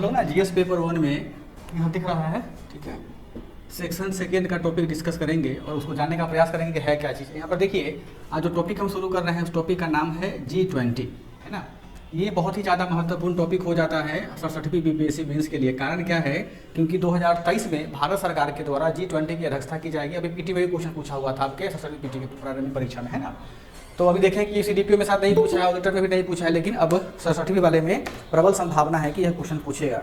लोग ना GS paper 1 में यहाँ दिख रहा है, ठीक है, सेक्शन सेकेंड का टॉपिक डिस्कस करेंगे और उसको जानने का प्रयास करेंगे कि है क्या चीज़। यहाँ पर देखिए, आज जो टॉपिक हम शुरू कर रहे हैं उस टॉपिक का नाम है G20, है ना। ये बहुत ही ज़्यादा महत्वपूर्ण टॉपिक हो जाता है 67वीं बीपीएससी मेंस के लिए। कारण क्या है, क्योंकि 2023 में भारत सरकार के द्वारा G20 की अध्यक्षता की जाएगी। अभी पीटी में भी क्वेश्चन पूछा हुआ था आपके 67वीं पीटी के प्रारंभिक परीक्षा में, है ना। तो अभी देखें कि सीडीपीओ में साथ नहीं पूछा है, ऑडिटर में भी नहीं पूछा है, लेकिन अब 67वीं वाले में प्रबल संभावना है कि यह क्वेश्चन पूछेगा।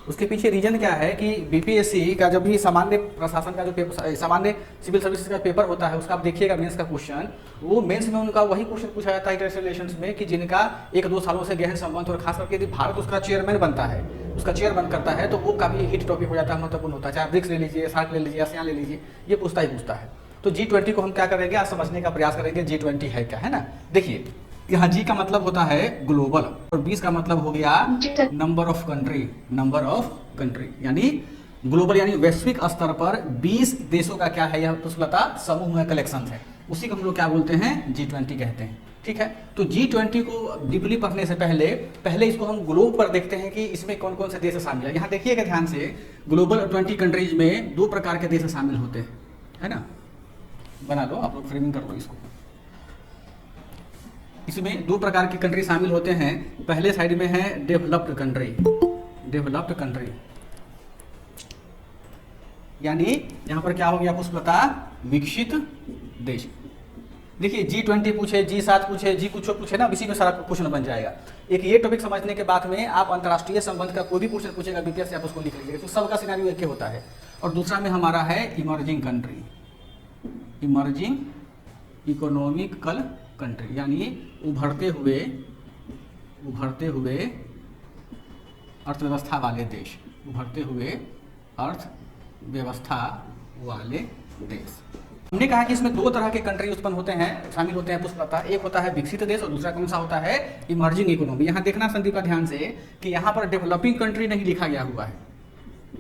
उसके पीछे रीजन क्या है कि बीपीएससी का जब भी सामान्य प्रशासन का जो पेपर, सामान्य सिविल सर्विसेज का पेपर होता है, उसका आप देखिएगा मेंस का क्वेश्चन, वो मेंस में उनका वही क्वेश्चन पूछा जाता है इंटरनेशनल रिलेशंस में कि जिनका 1-2 सालों से गहन संबंध, और खास करके यदि भारत उसका चेयरमैन बनता है, उसका चेयरमैन करता है, तो वो काफी हिट टॉपिक हो जाता है, महत्वपूर्ण होता है। चाहे ब्रिक्स ले लीजिए, सार्क ले लीजिए, आसियान ले लीजिए, ये पूछता ही पूछता है। तो G20 को हम क्या करेंगे, आज समझने का प्रयास करेंगे G20 है क्या, है ना। देखिए, यहाँ G का मतलब होता है ग्लोबल और 20 का मतलब हो गया number of country, number of country, यानी ग्लोबल यानी वैश्विक स्तर पर 20 देशों का क्या है, यह पुष्पलता समूह है, कलेक्शन है, उसी को हम लोग क्या बोलते हैं, G20 कहते हैं, ठीक है। तो G20 को डीपली पढ़ने से पहले इसको हम ग्लोब पर देखते हैं कि इसमें कौन कौन से देश शामिल है। यहाँ देखिएगा ध्यान से, ग्लोबल 20 कंट्रीज में 2 प्रकार के देश शामिल होते हैं, है ना। बना लो आप लोग, फ्रेमिंग कर लो इसको। इसमें 2 प्रकार की कंट्री शामिल होते हैं। पहले साइड में है डेवलप्ड कंट्री, डेवलप्ड कंट्री, यानी यहां पर क्या हो गया पुष्पलता, विकसित देश। देखिए G20 पूछे, G7 पूछे, G कुछ पूछे ना, इसी में सारा क्वेश्चन बन जाएगा। एक ये टॉपिक समझने के बाद में आप अंतर्राष्ट्रीय संबंध का कोई भी क्वेश्चन पूछेगा बीपीएस से, आप उसको लिख लीजिएगा, तो सबका सिनेरियो एक ही होता है। और दूसरा में हमारा है emerging country, emerging economical country, यानी उभरते हुए अर्थव्यवस्था वाले देश, उभरते हुए अर्थव्यवस्था वाले देश। हमने कहा कि इसमें 2 तरह के कंट्री उत्पन्न होते हैं, शामिल होते हैं पुष्पलता। एक होता है विकसित देश और दूसरा कौन सा होता है, इमर्जिंग इकोनॉमी। यहाँ देखना संदीप का ध्यान से कि यहाँ पर डेवलपिंग कंट्री नहीं लिखा गया हुआ है,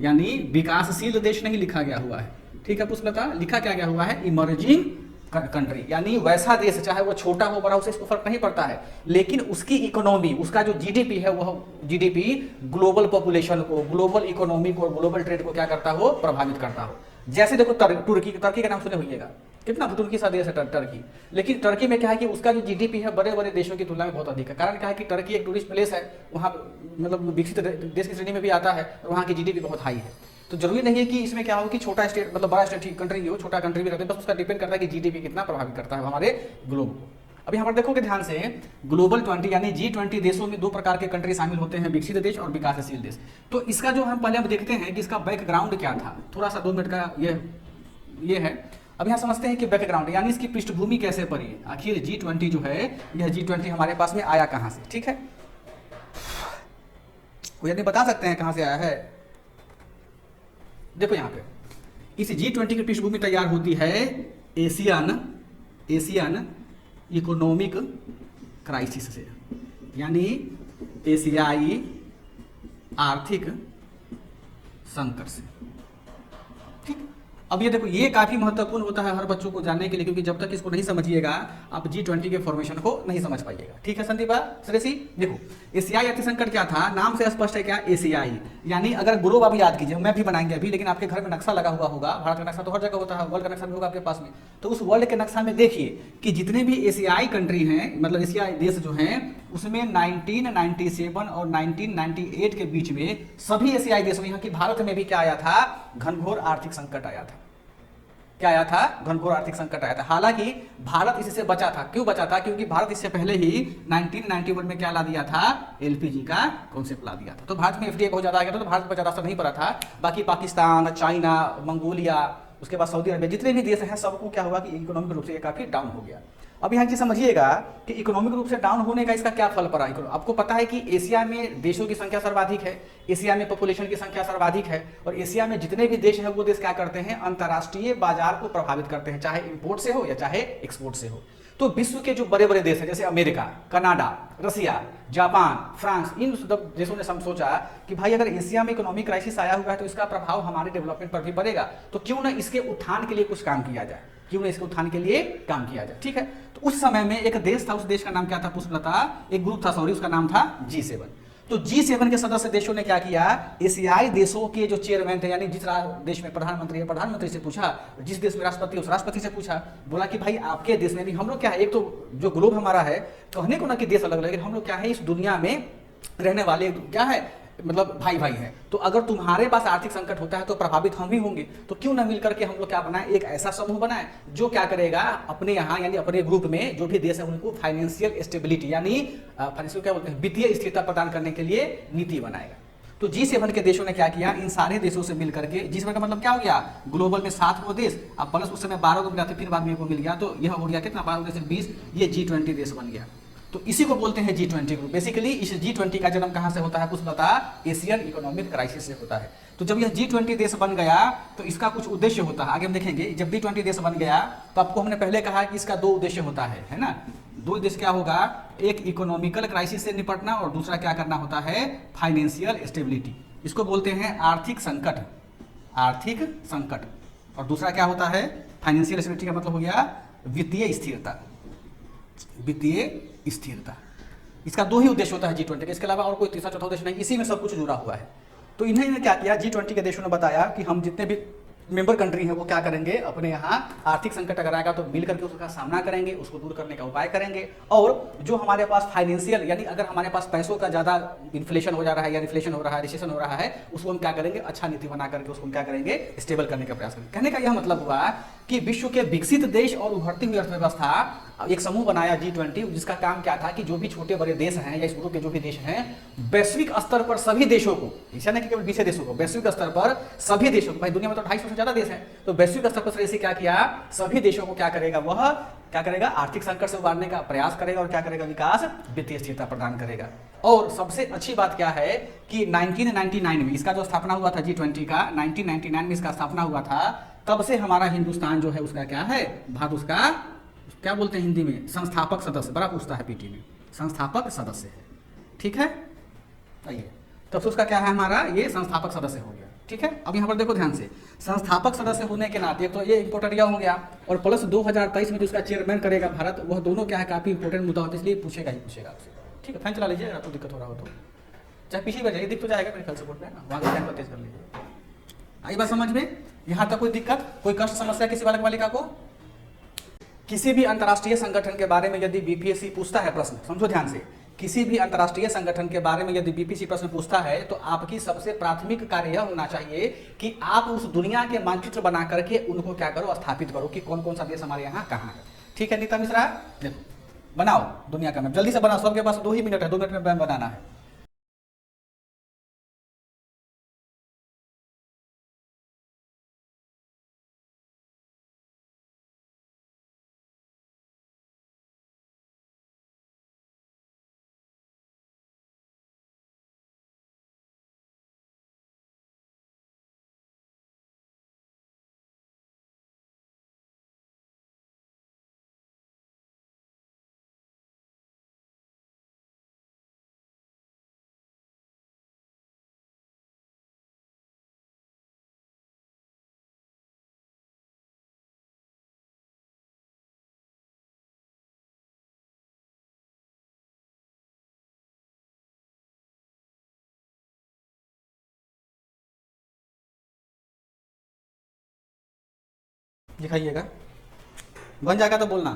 यानी विकासशील देश नहीं लिखा गया हुआ है, ठीक है पुष्पलता। लिखा क्या गया हुआ है, इमर्जिंग कंट्री, यानी वैसा देश, चाहे वो छोटा हो बड़ा, उसे इसको फर्क नहीं पड़ता है, लेकिन उसकी इकोनॉमी, उसका जो जीडीपी है, वह जीडीपी ग्लोबल पॉपुलेशन को, ग्लोबल इकोनॉमी को, ग्लोबल ट्रेड को क्या करता हो, प्रभावित करता हो। जैसे देखो तुर्की का नाम सुने होइएगा, कितना तुर्की सा देश है टर्की, लेकिन टर्की में क्या है कि उसका जो जीडीपी है बड़े बड़े देशों की तुलना में बहुत अधिक है। कारण क्या है कि टर्की एक टूरिस्ट प्लेस है, वहाँ मतलब विकसित देश की श्रेणी में भी आता है, और वहाँ की जीडीपी बहुत हाई है। तो जरूरी नहीं है कि इसमें क्या हो कि छोटा स्टेट मतलब बड़ा स्टेट कंट्री हो, छोटा कंट्री भी रहते हैं, बस उसका डिपेंड करता है कि जीडीपी कितना प्रभावित करता है हमारे ग्लोब को। अब यहाँ पर देखोगे ध्यान से, ग्लोबल 20 यानी G20 देशों में 2 प्रकार के कंट्री शामिल होते हैं, विकसित देश और विकासशील देश। तो इसका जो हम पहले देखते हैं कि इसका बैकग्राउंड क्या था, थोड़ा सा 2 मिनट का ये है। अब यहाँ समझते हैं कि बैकग्राउंड यानी इसकी पृष्ठभूमि कैसे पड़ी, आखिर G20 जो है, यह G20 हमारे पास में आया कहाँ से, ठीक है। कोई यदि बता सकते हैं कहाँ से आया है। देखो यहाँ पे इस G20 की पृष्ठभूमि तैयार होती है एशियन इकोनॉमिक क्राइसिस से, यानी एशियाई आर्थिक संकट से, ठीक। अब ये देखो, ये काफी महत्वपूर्ण होता है हर बच्चों को जानने के लिए, क्योंकि जब तक इसको नहीं समझिएगा आप G20 के फॉर्मेशन को नहीं समझ पाइएगा, ठीक है संदीपा श्रेषी। देखो एशियाई आर्थिक संकट क्या था, नाम से स्पष्ट है क्या, एशियाई, यानी अगर ग्लोब आप याद कीजिए, मैं भी बनाएंगे अभी, लेकिन आपके घर में नक्शा लगा हुआ होगा, भारत का नक्शा तो हर जगह होता है, वर्ल्ड का नक्शा भी होगा आपके पास में। तो उस वर्ल्ड के नक्शा में देखिए कि जितने भी एशियाई कंट्री हैं, मतलब एशियाई देश जो हैं, उसमें 1997 और 1998 के बीच में सभी एशियाई देशों में, यहाँ की भारत में भी क्या आया था, घनघोर आर्थिक संकट आया था। क्या आया था, घनघोर आर्थिक संकट आया था। हालांकि भारत इससे बचा था। क्यों बचा था, क्योंकि भारत इससे पहले ही 1991 में क्या ला दिया था, एलपीजी का कॉन्सेप्ट ला दिया था। तो भारत में एफडीए बहुत ज्यादा आ गया था, तो भारत पर ज्यादा असर नहीं पड़ा था। बाकी पाकिस्तान, चाइना, मंगोलिया, उसके बाद सऊदी अरबिया, जितने भी देश हैं सबको क्या हुआ कि इकोनॉमिक रूप से ये काफी डाउन हो गया। अब यहाँ चीज समझिएगा कि इकोनॉमिक रूप से डाउन होने का इसका क्या फल पड़ा। आपको पता है कि एशिया में देशों की संख्या सर्वाधिक है, एशिया में पॉपुलेशन की संख्या सर्वाधिक है, और एशिया में जितने भी देश हैं वो देश क्या करते हैं, अंतर्राष्ट्रीय बाजार को प्रभावित करते हैं, चाहे इंपोर्ट से हो या चाहे एक्सपोर्ट से हो। तो विश्व के जो बड़े बड़े देश हैं जैसे अमेरिका, कनाडा, रसिया, जापान, फ्रांस, इन देशों ने सोचा कि भाई अगर एशिया में इकोनॉमिक क्राइसिस आया हुआ है तो इसका प्रभाव हमारे डेवलपमेंट पर भी पड़ेगा, तो क्यों ना इसके उत्थान के लिए कुछ काम किया जाए, क्यों ना इसके उत्थान के लिए काम किया जाए, ठीक है। तो उस समय में एक देश था, उस देश का नाम क्या था पुष्पलता, एक ग्रुप था, सॉरी, उसका नाम था G7। तो G7 के सदस्य देशों ने क्या किया, एशियाई देशों के जो चेयरमैन थे, यानी जिस देश में प्रधानमंत्री है प्रधानमंत्री से पूछा, जिस देश में राष्ट्रपति है उस राष्ट्रपति से पूछा, बोला कि भाई आपके देश में भी हम लोग क्या है, एक तो जो ग्लोब हमारा है कहने को ना कि देश अलग अलग, हम लोग क्या है इस दुनिया में रहने वाले क्या है मतलब भाई भाई है, तो अगर तुम्हारे पास आर्थिक संकट होता है तो प्रभावित हम भी होंगे, तो क्यों ना मिलकर के हम लोग क्या बनाए, एक ऐसा समूह बनाए जो क्या करेगा अपने यहाँ यानी अपने ग्रुप में जो भी देश है उनको फाइनेंशियल स्टेबिलिटी यानी फाइनेंशियल क्या बोलते हैं वित्तीय स्थिरता प्रदान करने के लिए नीति बनाएगा। तो G7 के देशों ने क्या किया, इन सारे देशों से मिलकर के, G7 का मतलब क्या हो गया, ग्लोबल में 7 वो देश, अब प्लस उस समय 12 को मिला था, फिर बाद में को मिल गया, तो यह हो गया कितना 12 देश 20, ये G20 देश बन गया। तो इसी को बोलते हैं G20 ग्रुप। बेसिकली इस G20 का जन्म कहाँ से होता है कुछ बता, एशियन इकोनॉमिक क्राइसिस से होता है। तो जब यह G20 देश बन गया तो इसका कुछ उद्देश्य होता है, आगे हम देखेंगे। जब G20 देश बन गया तो आपको हमने पहले कहा कि इसका 2 उद्देश्य होता है ना। 2 उद्देश्य क्या होगा, एक इकोनॉमिकल क्राइसिस से निपटना और दूसरा क्या करना होता है, फाइनेंशियल स्टेबिलिटी। इसको बोलते हैं आर्थिक संकट, आर्थिक संकट। और दूसरा क्या होता है, फाइनेंशियल स्टेबिलिटी का मतलब हो गया वित्तीय स्थिरता, वित्तीय स्थिरता। इसका 2 ही उद्देश्य होता है G20 के, इसके अलावा और कोई तीसरा चौथा उद्देश्य नहीं, इसी में सब कुछ जुड़ा हुआ है। तो इन्हें क्या किया, G20 के देशों ने बताया कि हम जितने भी मेंबर कंट्री हैं वो क्या करेंगे, अपने यहाँ आर्थिक संकट अगर आएगा तो मिल करके उसका सामना करेंगे, उसको दूर करने का उपाय करेंगे। और जो हमारे पास फाइनेंशियल यानी अगर हमारे पास पैसों का ज़्यादा इन्फ्लेशन हो जा रहा है या रिफ्लेशन हो रहा है, रिसेशन हो रहा है, उसको हम क्या करेंगे, अच्छा नीति बना करके उसको हम क्या करेंगे, स्टेबल करने का प्रयास करेंगे। कहने का यह मतलब हुआ कि विश्व के विकसित देश और उभरती हुई अर्थव्यवस्था एक समूह बनाया G20, जिसका काम क्या था कि जो भी छोटे बड़े देश हैं या इस ग्रुप के जो भी देश हैं, वैश्विक स्तर पर सभी देशों को, ऐसा नहीं कि केवल 20 देशों को, वैश्विक स्तर पर सभी देशों को, भाई दुनिया में तो 250 से ज्यादा देश हैं, तो वैश्विक स्तर पर ऐसे क्या किया, सभी देशों को क्या करेगा, वह क्या करेगा, आर्थिक संकट से उबारने का प्रयास करेगा और क्या करेगा, विकास वित्तीय स्थिरता प्रदान करेगा। और सबसे अच्छी बात क्या है कि 1999 में इसका जो स्थापना हुआ था G20 का, 1999 में इसका स्थापना हुआ था, तब से हमारा हिंदुस्तान जो है उसका क्या है, भारत उसका क्या बोलते हैं हिंदी में, संस्थापक सदस्य, बड़ा पूछता है पीटी में, संस्थापक सदस्य है, ठीक है। आइए तब से उसका क्या है, हमारा ये संस्थापक सदस्य हो गया, ठीक है। अब यहाँ पर देखो ध्यान से, संस्थापक सदस्य होने के नाते तो ये इंपॉर्टेंट यह हो गया, और प्लस 2023 में जो उसका चेयरमैन करेगा भारत, वह दोनों क्या है काफी इंपॉर्टेंट मुद्दा होता है, इसलिए पूछेगा ही पूछेगा आपसे, ठीक है। फैन चला लीजिए, आपको दिक्कत हो रहा हो तो, चाहे पीछे बजाइए, दिख तो जाएगा मेरे ख्याल से बोर्ड में ना, वहाँ का फैन तेज कर लीजिए। आई बात समझ में, यहाँ तक कोई दिक्कत, कोई कष्ट समस्या किसी बालक बालिका को। किसी भी अंतर्राष्ट्रीय संगठन के बारे में यदि बीपीएससी पूछता है प्रश्न, समझो ध्यान से, किसी भी अंतर्राष्ट्रीय संगठन के बारे में यदि बीपीएससी प्रश्न पूछता है तो आपकी सबसे प्राथमिक कार्य यह होना चाहिए कि आप उस दुनिया के मानचित्र बना करके उनको क्या करो, स्थापित करो कि कौन कौन सा देश हमारे यहाँ कहाँ है, ठीक है। नीता मिश्रा देखो बनाओ दुनिया का मैप, जल्दी से बनाओ, सबके पास 2 ही मिनट है, 2 मिनट में मैप बनाना है। दिखाइएगा, बन जाएगा तो बोलना।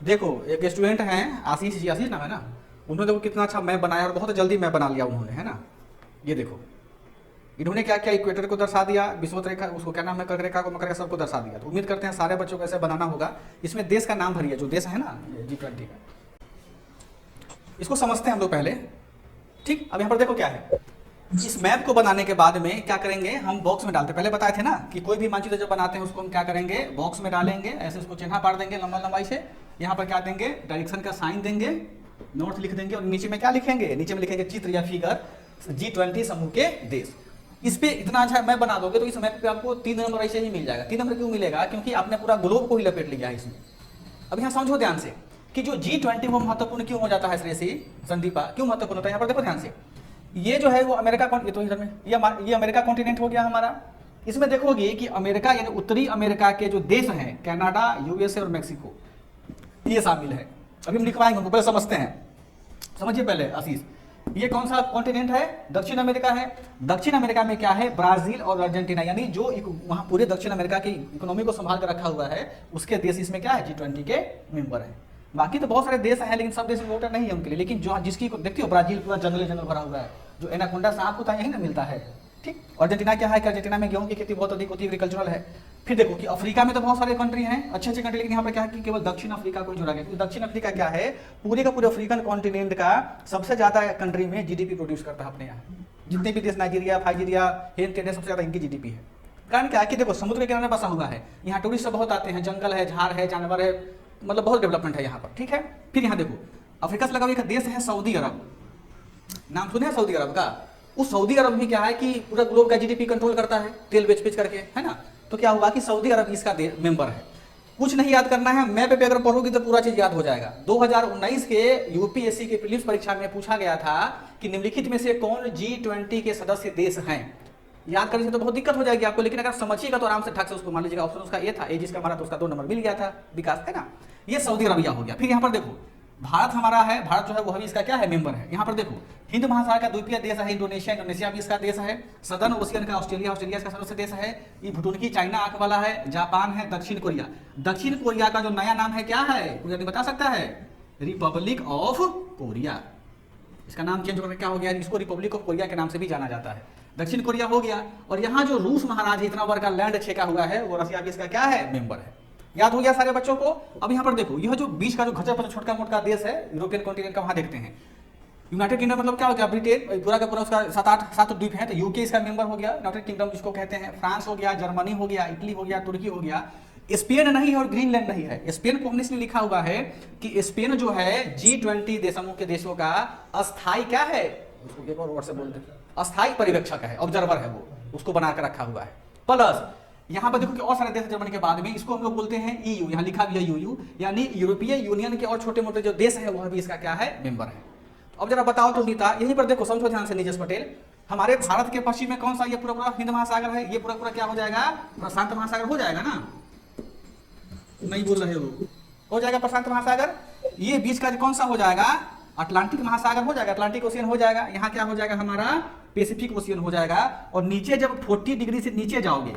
देखो एक स्टूडेंट हैं आशीष जी, आशीष नाम है ना, उन्होंने देखो कितना अच्छा मैप बनाया और बहुत जल्दी मैप बना लिया उन्होंने, है ना। ये देखो इन्होंने क्या किया, इक्वेटर को दर्शा दिया, विषुवत रेखा उसको क्या नाम है, कर्क रेखा को, मकर रेखा सबको दर्शा दिया। तो उम्मीद करते हैं सारे बच्चों को ऐसे बनाना होगा। इसमें देश का नाम भरिए, जो देश है ना G20 का, इसको समझते हैं हम लोग पहले, ठीक। अब यहाँ पर देखो क्या है, इस मैप को बनाने के बाद में क्या करेंगे, हम बॉक्स में डालते, पहले बताए थे ना कि कोई भी मानचित्र जब बनाते हैं उसको हम क्या करेंगे, बॉक्स में डालेंगे, ऐसे उसको चिन्ह पार देंगे लंबा लंबाई से, यहाँ पर क्या देंगे, डायरेक्शन का साइन देंगे, नॉर्थ लिख देंगे, और नीचे में क्या लिखेंगे, नीचे में लिखेंगे चित्र या फिगर G20 समूह के देश। इस पे इतना अच्छा मैप बना दोगे तो इस मैप पे आपको 3 नंबर ऐसे ही मिल जाएगा। 3 नंबर क्यों मिलेगा, क्योंकि आपने पूरा ग्लोब को ही लपेट लिया है इसमें। अब यहाँ समझो ध्यान से कि जो G20 वो महत्वपूर्ण क्यों हो जाता है, श्रेयसी संदीपा क्यों महत्वपूर्ण होता है। यहाँ पर देखो ध्यान से, ये जो है वो अमेरिका, ये तो इधर में ये अमेरिका कॉन्टिनेंट हो गया हमारा, इसमें देखोगे कि अमेरिका यानी उत्तरी अमेरिका के जो देश हैं, कनाडा, यूएसए और मेक्सिको, ये शामिल है। अभी हम लिखवाएंगे उनको, पहले समझते हैं। समझिए पहले आशीष, ये कौन सा कॉन्टिनेंट है? दक्षिण अमेरिका है। दक्षिण अमेरिका में क्या है? ब्राजील और अर्जेंटीना, यानी जो वहां पूरे दक्षिण अमेरिका की इकोनॉमी को संभाल कर रखा हुआ है उसके देश इसमें क्या है? G20 के मेंबर है। बाकी तो बहुत सारे देश हैं लेकिन सब देश इम्पोर्टेंट नहीं है उनके लिए। लेकिन जो जिसकी देखते हो ब्राजील पूरा जंगल जंगल भरा हुआ है, जो एनाकोंडा सांप होता है यही ना मिलता है। ठीक। अर्जेंटीना क्या है कि अर्जेंटीना में गेहूं की खेती बहुत अधिक होती है, एग्रीकल्चरल है। फिर देखो कि अफ्रीका में तो बहुत सारे कंट्री हैं, अच्छे अच्छे कंट्री, लेकिन यहाँ पर क्या है कि केवल दक्षिण अफ्रीका को जोड़ा गया, क्योंकि दक्षिण अफ्रीका क्या है? पूरे का पूरे अफ्रीकन कॉन्टिनेंट का सबसे ज्यादा कंट्री में जीडीपी प्रोड्यूस करता है अपने यहाँ। जितने भी देश, नाइजीरिया, फाइजीरिया, हेन टेन, सबसे ज्यादा इनकी जीडीपी है। कारण क्या है कि देखो समुद्र के किनारे बसा हुआ है, यहाँ टूरिस्ट सब बहुत आते हैं, जंगल है, झाड़ है, जानवर है, मतलब बहुत डेवलपमेंट है यहाँ पर। ठीक है। फिर यहाँ देखो अफ्रीका से लगा हुआ एक देश है सऊदी अरब, नाम सुने हैं सऊदी अरब का? उस सऊदी अरब भी क्या है कि पूरा ग्लोब का जीडीपी कंट्रोल करता है, तेल बेच करके, है ना। तो क्या हुआ कि सऊदी अरब इसका मेंबर है। कुछ नहीं याद करना है, मैप पे अगर पढ़ोगी तो पूरा चीज याद हो जाएगा। 2019 के यूपीएससी के प्रीलिम्स परीक्षा में पूछा गया था कि निम्नलिखित में से कौन G20 के सदस्य देश हैं। याद करने से तो बहुत दिक्कत हो जाएगी आपको, लेकिन अगर समझिएगा तो आराम से ढक से उसको मान लीजिएगा। ऑप्शन उसका ए था, ए जिसका हमारा तो उसका 2 नंबर मिल गया था, विकास, है ना। ये सऊदी अरबिया हो गया। फिर यहाँ पर देखो भारत हमारा है, भारत जो है वो भी इसका क्या है? मेंबर है। यहाँ पर देखो हिंद महासागर का द्वीपीय देश है इंडोनेशिया, इंडोनेशिया भी इसका देश है। सदर्न ओशियन का ऑस्ट्रेलिया, ऑस्ट्रेलिया इसका सदस्य देश है। ये भूटान, चाइना आंख वाला है, जापान है, दक्षिण कोरिया। दक्षिण कोरिया का जो नया नाम है क्या है? कोई आदमी बता सकता है? Republic of Korea. इसका नाम चेंज होकर क्या हो गया? इसको रिपब्लिक ऑफ कोरिया के नाम से भी जाना जाता है। दक्षिण कोरिया हो गया। और यहाँ जो रूस महाराज इतना बड़ा लैंड छेका हुआ है वो रसिया भी इसका क्या है? मेंबर है। याद हो गया सारे बच्चों को? अब यहाँ पर देखो यह जो बीच का जो घचा पचा छोटा मोटा देश है यूरोपियन कॉन्टिनेंट का, वहां देखते हैं यूनाइटेड किंगडम मतलब क्या हो गया? ब्रिटेन, पूरा का पूरा उसका 7 द्वीप है, तो यूके इसका मेंबर हो गया, यूनाइटेड किंगडम जिसको कहते हैं। फ्रांस हो गया, जर्मनी हो गया, इटली हो गया, तुर्की हो गया। स्पेन नहीं है और ग्रीनलैंड नहीं है। स्पेन को हमने इसमें लिखा हुआ है कि स्पेन जो है G20 समूह के देशों का अस्थायी क्या है? उसको एक और वर्ड से बोलते हैं, अस्थायी पर्यवेक्षक है, ऑब्जर्वर है, वो उसको बनाकर रखा हुआ है। प्लस यहाँ पर देखो कि और सारे देश जर्मनी के बाद में इसको हम लोग बोलते हैं EU, यहाँ लिखा भी है यूयू, यानी यूरोपीय यूनियन के और छोटे मोटे जो देश है वह भी इसका क्या है? मेंबर है। अब जरा बताओ तो नीता, यहीं पर देखो समझो ध्यान से नीरज पटेल, हमारे भारत के पश्चिम में कौन सा? ये पूरा पूरा हिंद महासागर है, ये पूरा पूरा क्या हो जाएगा? प्रशांत महासागर हो जाएगा ना? नहीं बोल रहे हो जाएगा प्रशांत महासागर। ये बीच का कौन सा हो जाएगा? अटलांटिक महासागर हो जाएगा, अटलांटिक ओशियन हो जाएगा। यहाँ क्या हो जाएगा? हमारा पैसिफिक ओशियन हो जाएगा। और नीचे जब 40 डिग्री से नीचे जाओगे,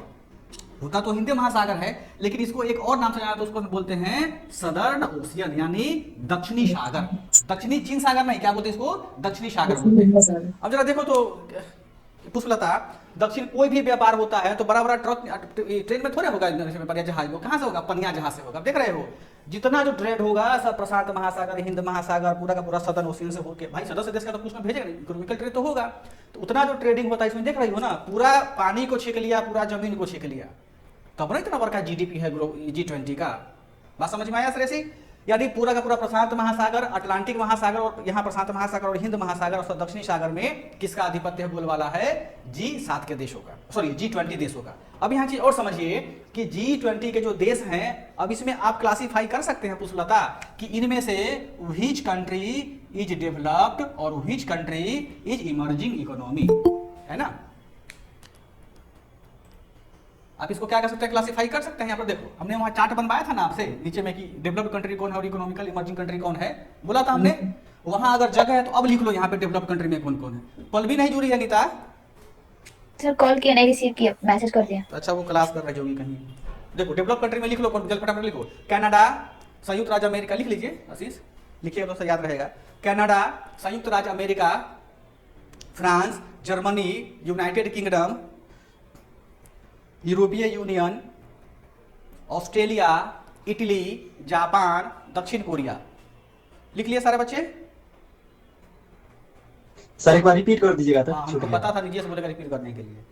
होता तो हिंद महासागर है लेकिन इसको एक और नाम से जाना तो उसको बोलते हैं सदर्न ओशियन, यानी दक्षिणी सागर। दक्षिणी चीन सागर नहीं, क्या बोलते हैं इसको? दक्षिणी सागर बोलते हैं। अब जरा देखो तो पुष्पलता, दक्षिण कोई भी व्यापार होता है तो बड़ा बड़ा ट्रक ट्रेन में थोड़े होगा, जहाज में कहाँ से होगा? पनिया जहाज से होगा। देख रहे हो जितना जो ट्रेड होगा सब प्रशांत महासागर, हिंद महासागर, पूरा का पूरा सदर्न ओशियन से होकर, भाई सदस्य देश का तो कुछ में भेजेगा नहीं, इकोनॉमिकल ट्रेड तो होगा। तो उतना जो ट्रेडिंग होता है इसमें देख रही हो ना, पूरा पानी को छीक लिया, पूरा जमीन को छीक लिया, तब ना इतना बड़ा जीडीपी है G20 का। बात समझ में आया श्रेषी? यानी पूरा का पूरा प्रशांत महासागर, अटलांटिक महासागर और यहाँ प्रशांत महासागर और हिंद महासागर और दक्षिणी सागर में किसका आधिपत्य बोलवाला है? G7 के देशों का, सॉरी G20 देशों का। अब यहाँ चीज और समझिए कि G20 के जो देश हैं, अब इसमें आप क्लासिफाई कर सकते हैं पुष्पलता कि इनमें से व्हिच कंट्री इज डेवलप्ड और which country is emerging economy, है ना। आप इसको क्या कर सकते हैं? क्लासिफाई कर सकते हैं। यहाँ पर देखो हमने वहां चार्ट बनवाया था ना आपसे नीचे में कि डेवलप्ड कंट्री कौन है और इकोनॉमिकल इमर्जिंग कंट्री कौन है, बोला था हमने। वहां अगर जगह है तो अब लिख लो यहाँ पे डेवलप्ड कंट्री में कौन कौन है। पल भी नहीं जुड़ी है नीता? सर कॉल किया नहीं, रिसीव किया, मैसेज कर दिया। अच्छा वो क्लास कर रही होगी कहीं। देखो डेवलप्ड कंट्री में लिख लो, जल्द फटाफट लिखो। कनाडा, संयुक्त राज्य अमेरिका, लिख लीजिए आशीष, लिखिए तो याद रहेगा। कनाडा, संयुक्त राज्य America, France, Germany, United kingdom, यूरोपीय यूनियन, ऑस्ट्रेलिया, इटली, जापान, दक्षिण कोरिया। लिख लिए सारे बच्चे? सर एक बार रिपीट कर दीजिएगा। हमको पता था निजेश बोलेगा रिपीट करने के लिए।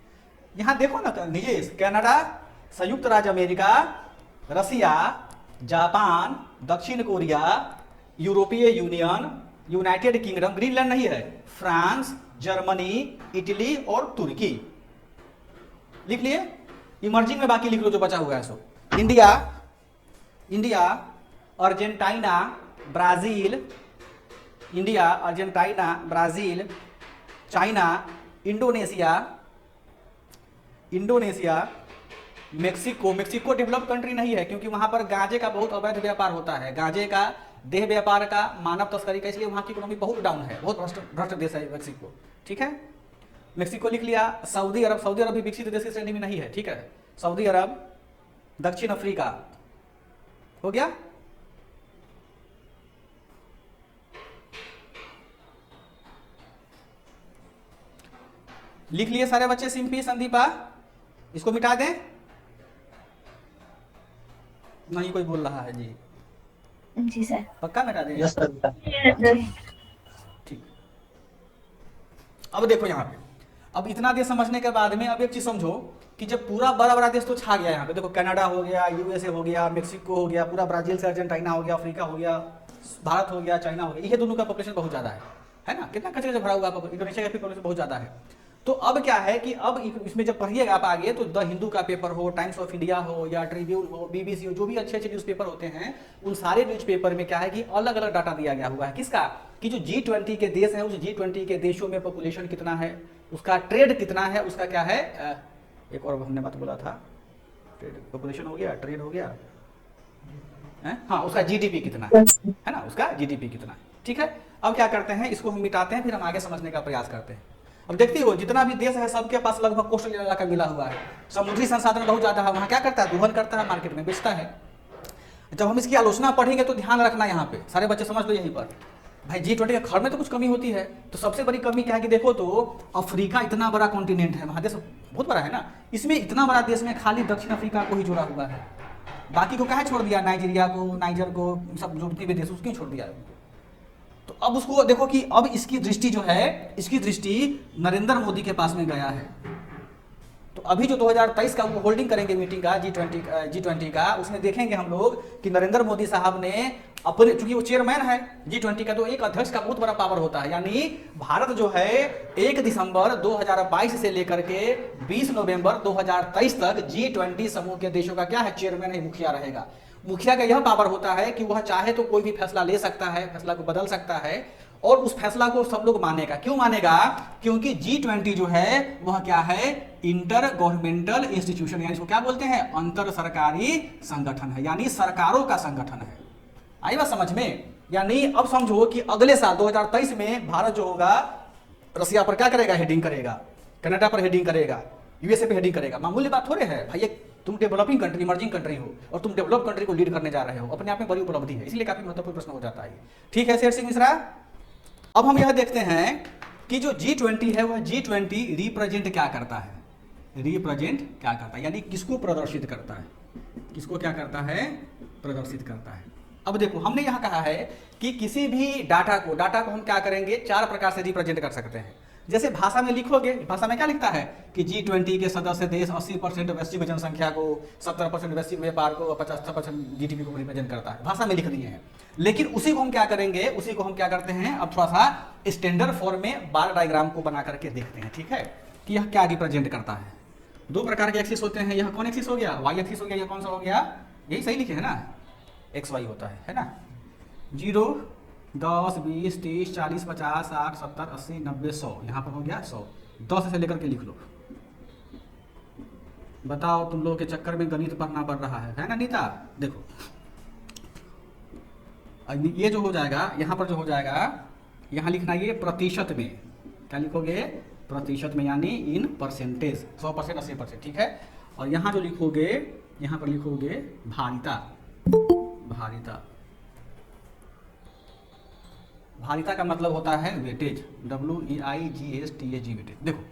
यहाँ देखो ना निजेश, कनाडा, संयुक्त राज्य अमेरिका, रसिया, जापान, दक्षिण कोरिया, यूरोपीय यूनियन, यूनाइटेड किंगडम, ग्रीनलैंड नहीं है, फ्रांस, जर्मनी, इटली और तुर्की। लिख लिए? इमर्जिंग में बाकी लिख लो जो बचा हुआ है सो। India, Argentina, Brazil, India, Argentina, Brazil, China, Indonesia, Indonesia, Mexico. Mexico developed country नहीं है क्योंकि वहां पर गांजे का बहुत अवैध व्यापार होता है, गांजे का, देह व्यापार का, मानव तस्करी का, इसलिए वहां की इकोनॉमी बहुत डाउन है, बहुत भ्रष्ट देश है मेक्सिको। ठीक है, मेक्सिको लिख लिया। सऊदी अरब, सऊदी अरब भी विकसित देश की श्रेणी में नहीं है। ठीक है, सऊदी अरब, दक्षिण अफ्रीका हो गया। लिख लिए सारे बच्चे सिंपी संदीपा, इसको मिटा दें? नहीं कोई बोल रहा है जी। जी सर। पक्का मिटा दें? Yes sir. ठीक। अब देखो यहाँ पे, अब इतना देश समझने के बाद में अब एक चीज समझो कि जब पूरा बड़ा बड़ा देश तो छा गया यहाँ पे, देखो कनाडा हो गया, यूएसए हो गया, मेक्सिको हो गया, पूरा ब्राजील से अर्जेंटीना हो गया, अफ्रीका हो गया, भारत हो गया, चाइना हो गया, ये दोनों का पॉपुलेशन बहुत ज्यादा है ना? कितना कचरे से भरा हुआ, इंडोनेशिया का पॉपुलेशन बहुत ज्यादा है। तो अब क्या है कि अब इसमें जब पढ़िएगा आप आगे तो द हिंदू का पेपर हो, टाइम्स ऑफ इंडिया हो या ट्रिब्यून हो, बीबीसी हो, जो भी अच्छे अच्छे न्यूज़पेपर होते हैं, उन सारे न्यूज़पेपर में क्या है कि अलग अलग डाटा दिया गया हुआ है। किसका? कि जो G20 के देश हैं, उस G20 के देशों में पॉपुलेशन कितना है, उसका ट्रेड कितना है, उसका क्या है, एक और हमने बात बोला था, ट्रेड, पॉपुलेशन हो गया, ट्रेड हो गया, हाँ, उसका जीडीपी कितना है ना, उसका जीडीपी कितना है। ठीक है, अब क्या करते हैं, इसको हम मिटाते हैं, फिर हम आगे समझने का प्रयास करते हैं। अब देखते हो जितना भी देश है सबके पास लगभग कोस्टल इलाका मिला हुआ है, समुद्री संसाधन बहुत ज्यादा है, वहां क्या करता है, दोहन करता है, मार्केट में बेचता है। जब हम इसकी आलोचना पढ़ेंगे तो ध्यान रखना, यहाँ पे सारे बच्चे समझ लो यहीं पर, भाई G20 के खर में तो कुछ कमी होती है, तो सबसे बड़ी कमी क्या है कि देखो तो अफ्रीका इतना बड़ा कॉन्टिनेंट है, महादेश बहुत बड़ा है ना, इसमें इतना बड़ा देश में खाली दक्षिण अफ्रीका को ही जोड़ा हुआ है, बाकी को कहाँ छोड़ दिया, नाइजीरिया को, नाइजर को, सब जो भी देश उसको छोड़ दिया है। तो अब उसको देखो कि अब इसकी दृष्टि जो है, इसकी दृष्टि नरेंद्र मोदी के पास में गया है। तो अभी जो 2023 का वो होल्डिंग करेंगे मीटिंग का G20 का, उसमें देखेंगे हम लोग कि नरेंद्र मोदी साहब ने अपने, चूंकि वो चेयरमैन है G20 का, तो एक अध्यक्ष का बहुत बड़ा पावर होता है, यानी भारत जो है 1 दिसंबर 2022 से लेकर के 20 नवंबर 2023 तक G20 समूह के देशों का क्या है, चेयरमैन है, मुखिया रहेगा। मुखिया का यह पावर होता है कि वह चाहे तो कोई भी फैसला ले सकता है, फैसला को बदल सकता है, और उस फैसला को सब लोग मानेगा। क्यों मानेगा? क्योंकि G20 जो है वह क्या है, इंटर गवर्नमेंटल इंस्टीट्यूशन, यानी इसको क्या बोलते हैं, अंतर सरकारी संगठन है, यानी सरकारों का संगठन है। आई बात समझ में? यानी अब समझो कि अगले साल 2023 में भारत जो होगा रसिया पर क्या करेगा, हेडिंग करेगा, कनाडा पर हेडिंग करेगा, यूएसए पे हेडिंग करेगा। मामूली बात थोड़े है भाई, तुम डेवलपिंग कंट्री, इमर्जिंग कंट्री हो और तुम डेवलप कंट्री को लीड करने जा रहे हो, अपने आप में बड़ी उपलब्धि है, इसलिए काफी महत्वपूर्ण प्रश्न हो जाता है। ठीक है शेर सिंह मिश्रा, अब हम यह देखते हैं कि जो G20 है वह G20 रिप्रेजेंट क्या करता है, रिप्रेजेंट क्या करता है, यानी किसको प्रदर्शित करता है, किसको क्या करता है, प्रदर्शित करता है। अब देखो हमने यहाँ कहा है कि किसी भी डाटा को हम क्या करेंगे, 4 प्रकार से रिप्रेजेंट कर सकते हैं। जैसे भाषा में लिखोगे, भाषा में क्या लिखता है कि G20 के सदस्य देश 80% वैश्विक जनसंख्या को, 70% वैश्विक व्यापार को, 50% जीडीपी को रिप्रेजेंट करता है, भाषा में लिख दिए हैं। लेकिन उसी को हम क्या करेंगे, उसी को हम क्या करते हैं, अब थोड़ा सा स्टैंडर्ड फॉर्म में बार डायग्राम को बना करके देखते हैं। ठीक है, कि यह क्या रिप्रेजेंट करता है। 2 प्रकार के एक्सिस होते हैं, यह कौन एक्सिस हो गया, वाई एक्सिस हो गया, यह कौन सा हो गया, यही सही लिखे है ना, XY होता है ना, 0 10 20 30 40 50 60 70 80 90 100, यहाँ पर हो गया 100, 10 से लेकर के लिख लो। बताओ तुम लोगों के चक्कर में गणित पढ़ना पड़ रहा है ना नीता? देखो ये जो हो जाएगा, यहाँ पर जो हो जाएगा, यहाँ लिखना ये प्रतिशत में, क्या लिखोगे, प्रतिशत में, यानी इन परसेंटेज, 100% 80%। ठीक है, और यहाँ जो लिखोगे, यहाँ पर लिखोगे भारिता, भारिता, भारिता का मतलब होता है वेटेज, WEIGHTAG वेटेज। देखो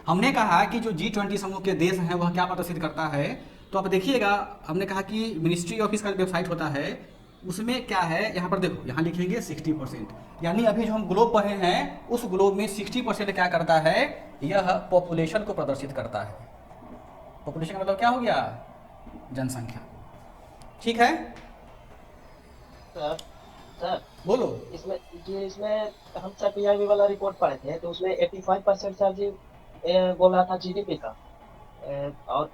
हमने कहा कि जो G20 समूह के देश हैं वह क्या प्रदर्शित करता है, तो आप देखिएगा हमने कहा कि मिनिस्ट्री ऑफिस का वेबसाइट होता है, उसमें क्या है, यहाँ पर देखो, यहाँ लिखेंगे 60%, यानी अभी जो हम ग्लोब पढ़े हैं उस ग्लोब में 60% क्या करता है, यह पॉपुलेशन को प्रदर्शित करता है। पॉपुलेशन का मतलब क्या हो गया, जनसंख्या। ठीक है सर बोलो। इसमें हम सर PIB वाला रिपोर्ट पढ़े थे, तो उसमें 85% सर जी बोल रहा था GDP का, और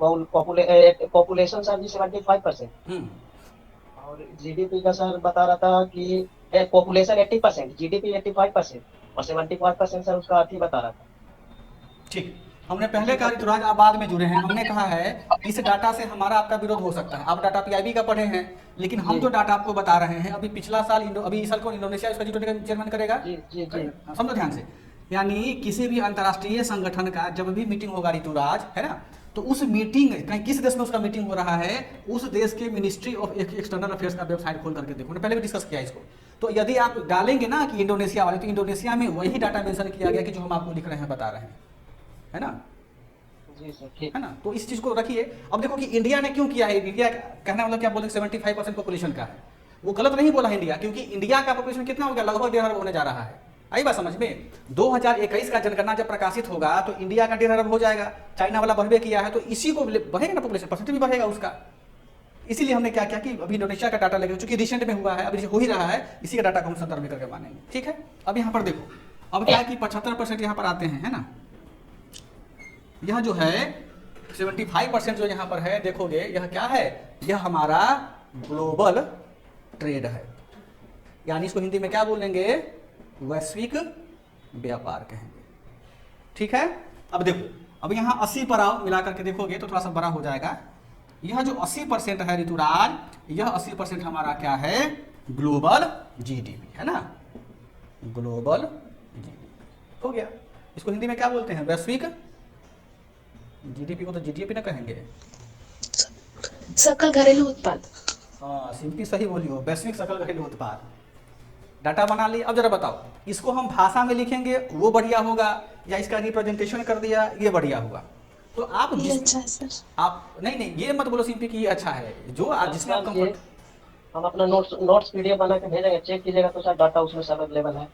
पॉपुलेशन सर जी 75%, और GDP का सर बता रहा था कि पॉपुलेशन 80%, GDP 85% और 75% सर उसका अर्थ ही बता रहा था। ठीक, हमने पहले कहा ऋतुराज, आप बाद में जुड़े हैं, हमने कहा है इस डाटा से हमारा आपका विरोध हो सकता है। आप डाटा पीआईबी का पढ़े हैं, लेकिन हम जो डाटा आपको बता रहे हैं, अभी पिछला साल अभी इस साल को इंडोनेशिया इसका G20 का चेयरमैन करेगा। जी जी जी समझो ध्यान से, यानी किसी भी अंतर्राष्ट्रीय संगठन का जब भी मीटिंग होगा ऋतुराज, है ना, तो उस मीटिंग कहीं किस देश में उसका मीटिंग हो रहा है, उस देश के मिनिस्ट्री ऑफ एक्सटर्नल अफेयर्स का वेबसाइट खोल करके देखो, पहले भी डिस्कस किया इसको। तो यदि आप डालेंगे ना कि इंडोनेशिया वाले, तो इंडोनेशिया में वही डाटा मेंशन किया गया कि जो हम आपको लिख रहे हैं, बता रहे हैं, है ना, जी सर, ठीक है ना। तो इस चीज को रखिए। अब देखो कि इंडिया ने क्यों किया है, इंडिया कहना मतलब क्या बोलते हैं 75% पॉपुलेशन का है, वो गलत नहीं बोला इंडिया, क्योंकि इंडिया का पॉपुलेशन कितना हो गया, लगभग 1.5 अरब होने जा रहा है। आई बात समझ में। 2021 का जनगणना जब प्रकाशित होगा तो इंडिया का 1.5 अरब हो जाएगा, चाइना वाला बढ़वे किया है, तो इसी को बढ़ेगा ना, पॉपुलेशन परसेंटेज भी बढ़ेगा उसका। इसीलिए हमने क्या किया कि अभी इंडोनेशिया का डाटा लेके, चूंकि रिसेंट में हुआ है, अभी हो ही रहा है, इसी का डाटा को हम संदर्भ में करके मानेंगे, ठीक है। अब यहाँ पर देखो, अब क्या है कि 75% यहाँ पर आते हैं, है ना, यह जो है 75% जो यहाँ पर है, देखोगे यह क्या है, यह हमारा ग्लोबल ट्रेड है, यानी इसको हिंदी में क्या बोलेंगे, वैश्विक व्यापार कहेंगे, ठीक है। अब देखो, अब यहाँ 80 पर आओ, मिला करके देखोगे तो थोड़ा सा बड़ा हो जाएगा। यह जो 80% है ऋतुराज, यह 80% हमारा क्या है, ग्लोबल जीडीपी, है ना, ग्लोबल जीडीपी हो गया। इसको हिंदी में क्या बोलते हैं, वैश्विक जीडीपी को तो जीडीपी ना कहेंगे, सकल घरेलू उत्पाद। हाँ सिंपली सही बोली हो, वैश्विक सकल घरेलू उत्पाद। डाटा बना ली। अब जरा बताओ, इसको हम भाषा में लिखेंगे वो बढ़िया होगा, या इसका रिप्रेजेंटेशन कर दिया ये बढ़िया होगा। तो आप ये अच्छा है सर। आप नहीं ये मत बोलो सिंपली कि ये अच्छा है, जो जिसमें आप कंफर्ट। हम अपना नोट्स पीडीएफ बना के भेजेंगे, चेक कीजिएगा तो सर डाटा उसमें सब अवेलेबल है।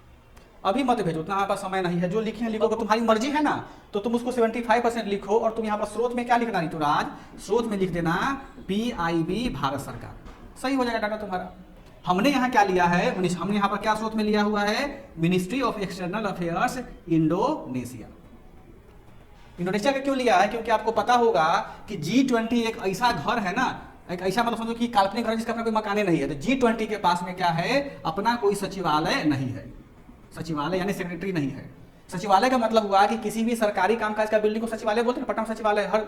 अभी मत भेजो, उतना हमारे पास समय नहीं है। जो लिखे हैं लिखो, अगर तुम्हारी मर्जी है ना तो तुम उसको 75% लिखो, और तुम यहाँ पर स्रोत में क्या लिखना ऋतुराज, स्रोत में लिख देना पीआईबी भारत सरकार, सही हो जाएगा डाटा तुम्हारा। हमने यहाँ क्या लिया है, हमने यहाँ पर क्या स्रोत में लिया हुआ है, ministry of external affairs Indonesia. Indonesia का क्यों लिया है, क्योंकि आपको पता होगा कि G20 एक ऐसा घर है ना, एक ऐसा मतलब समझो कि काल्पनिक घर जिसका अपना कोई मकाने नहीं है। तो G20 के पास में क्या है, अपना कोई सचिवालय नहीं है, सचिवालय यानी सेक्रेटरी नहीं है। सचिवालय का मतलब हुआ कि किसी भी सरकारी कामकाज का बिल्डिंग को सचिवालय बोलते हैं, पटना सचिवालय, हर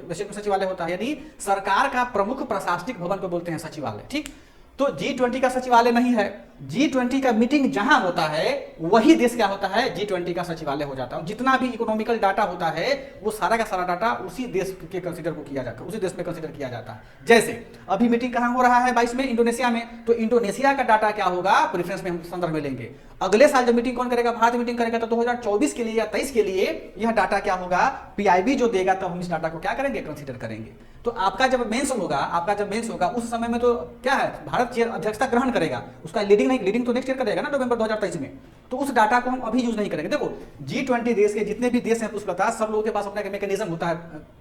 विषय में सचिवालय होता है, यानी सरकार का प्रमुख प्रशासनिक भवन को बोलते हैं सचिवालय, ठीक। तो G20 का सचिवालय नहीं है। G20 का मीटिंग जहां होता है वही देश क्या होता है, G20 का सचिवालय हो जाता है। जितना भी इकोनॉमिकल डाटा होता है वो सारा का सारा डाटा उसी देश के कंसीडर को किया जाता है, उसी देश में कंसीडर किया जाता है। जैसे अभी मीटिंग कहां हो रहा है 22 में, इंडोनेशिया में, तो इंडोनेशिया का डाटा क्या होगा, प्रेफरेंस में हम संदर्भ में लेंगे। अगले साल जब मीटिंग कौन करेगा, भारत मीटिंग करेगा, तो 2024 के लिए या 23 के लिए यह डाटा क्या होगा, पीआईबी जो देगा, तब हम इस डाटा को क्या करेंगे, कंसीडर करेंगे। तो आपका जब मेंस होगा, उस समय में तो क्या है, भारत चेयर अध्यक्षता ग्रहण करेगा, उसका लीडिंग तो नेक्स्ट ईयर करेगा ना, नवंबर 2023 में। तो उस डाटा को हम अभी यूज नहीं करेंगे। देखो G20 देश के जितने भी देश हैं पुष्पलता, सब लोगों के पास अपना मैकेनिज्म होता है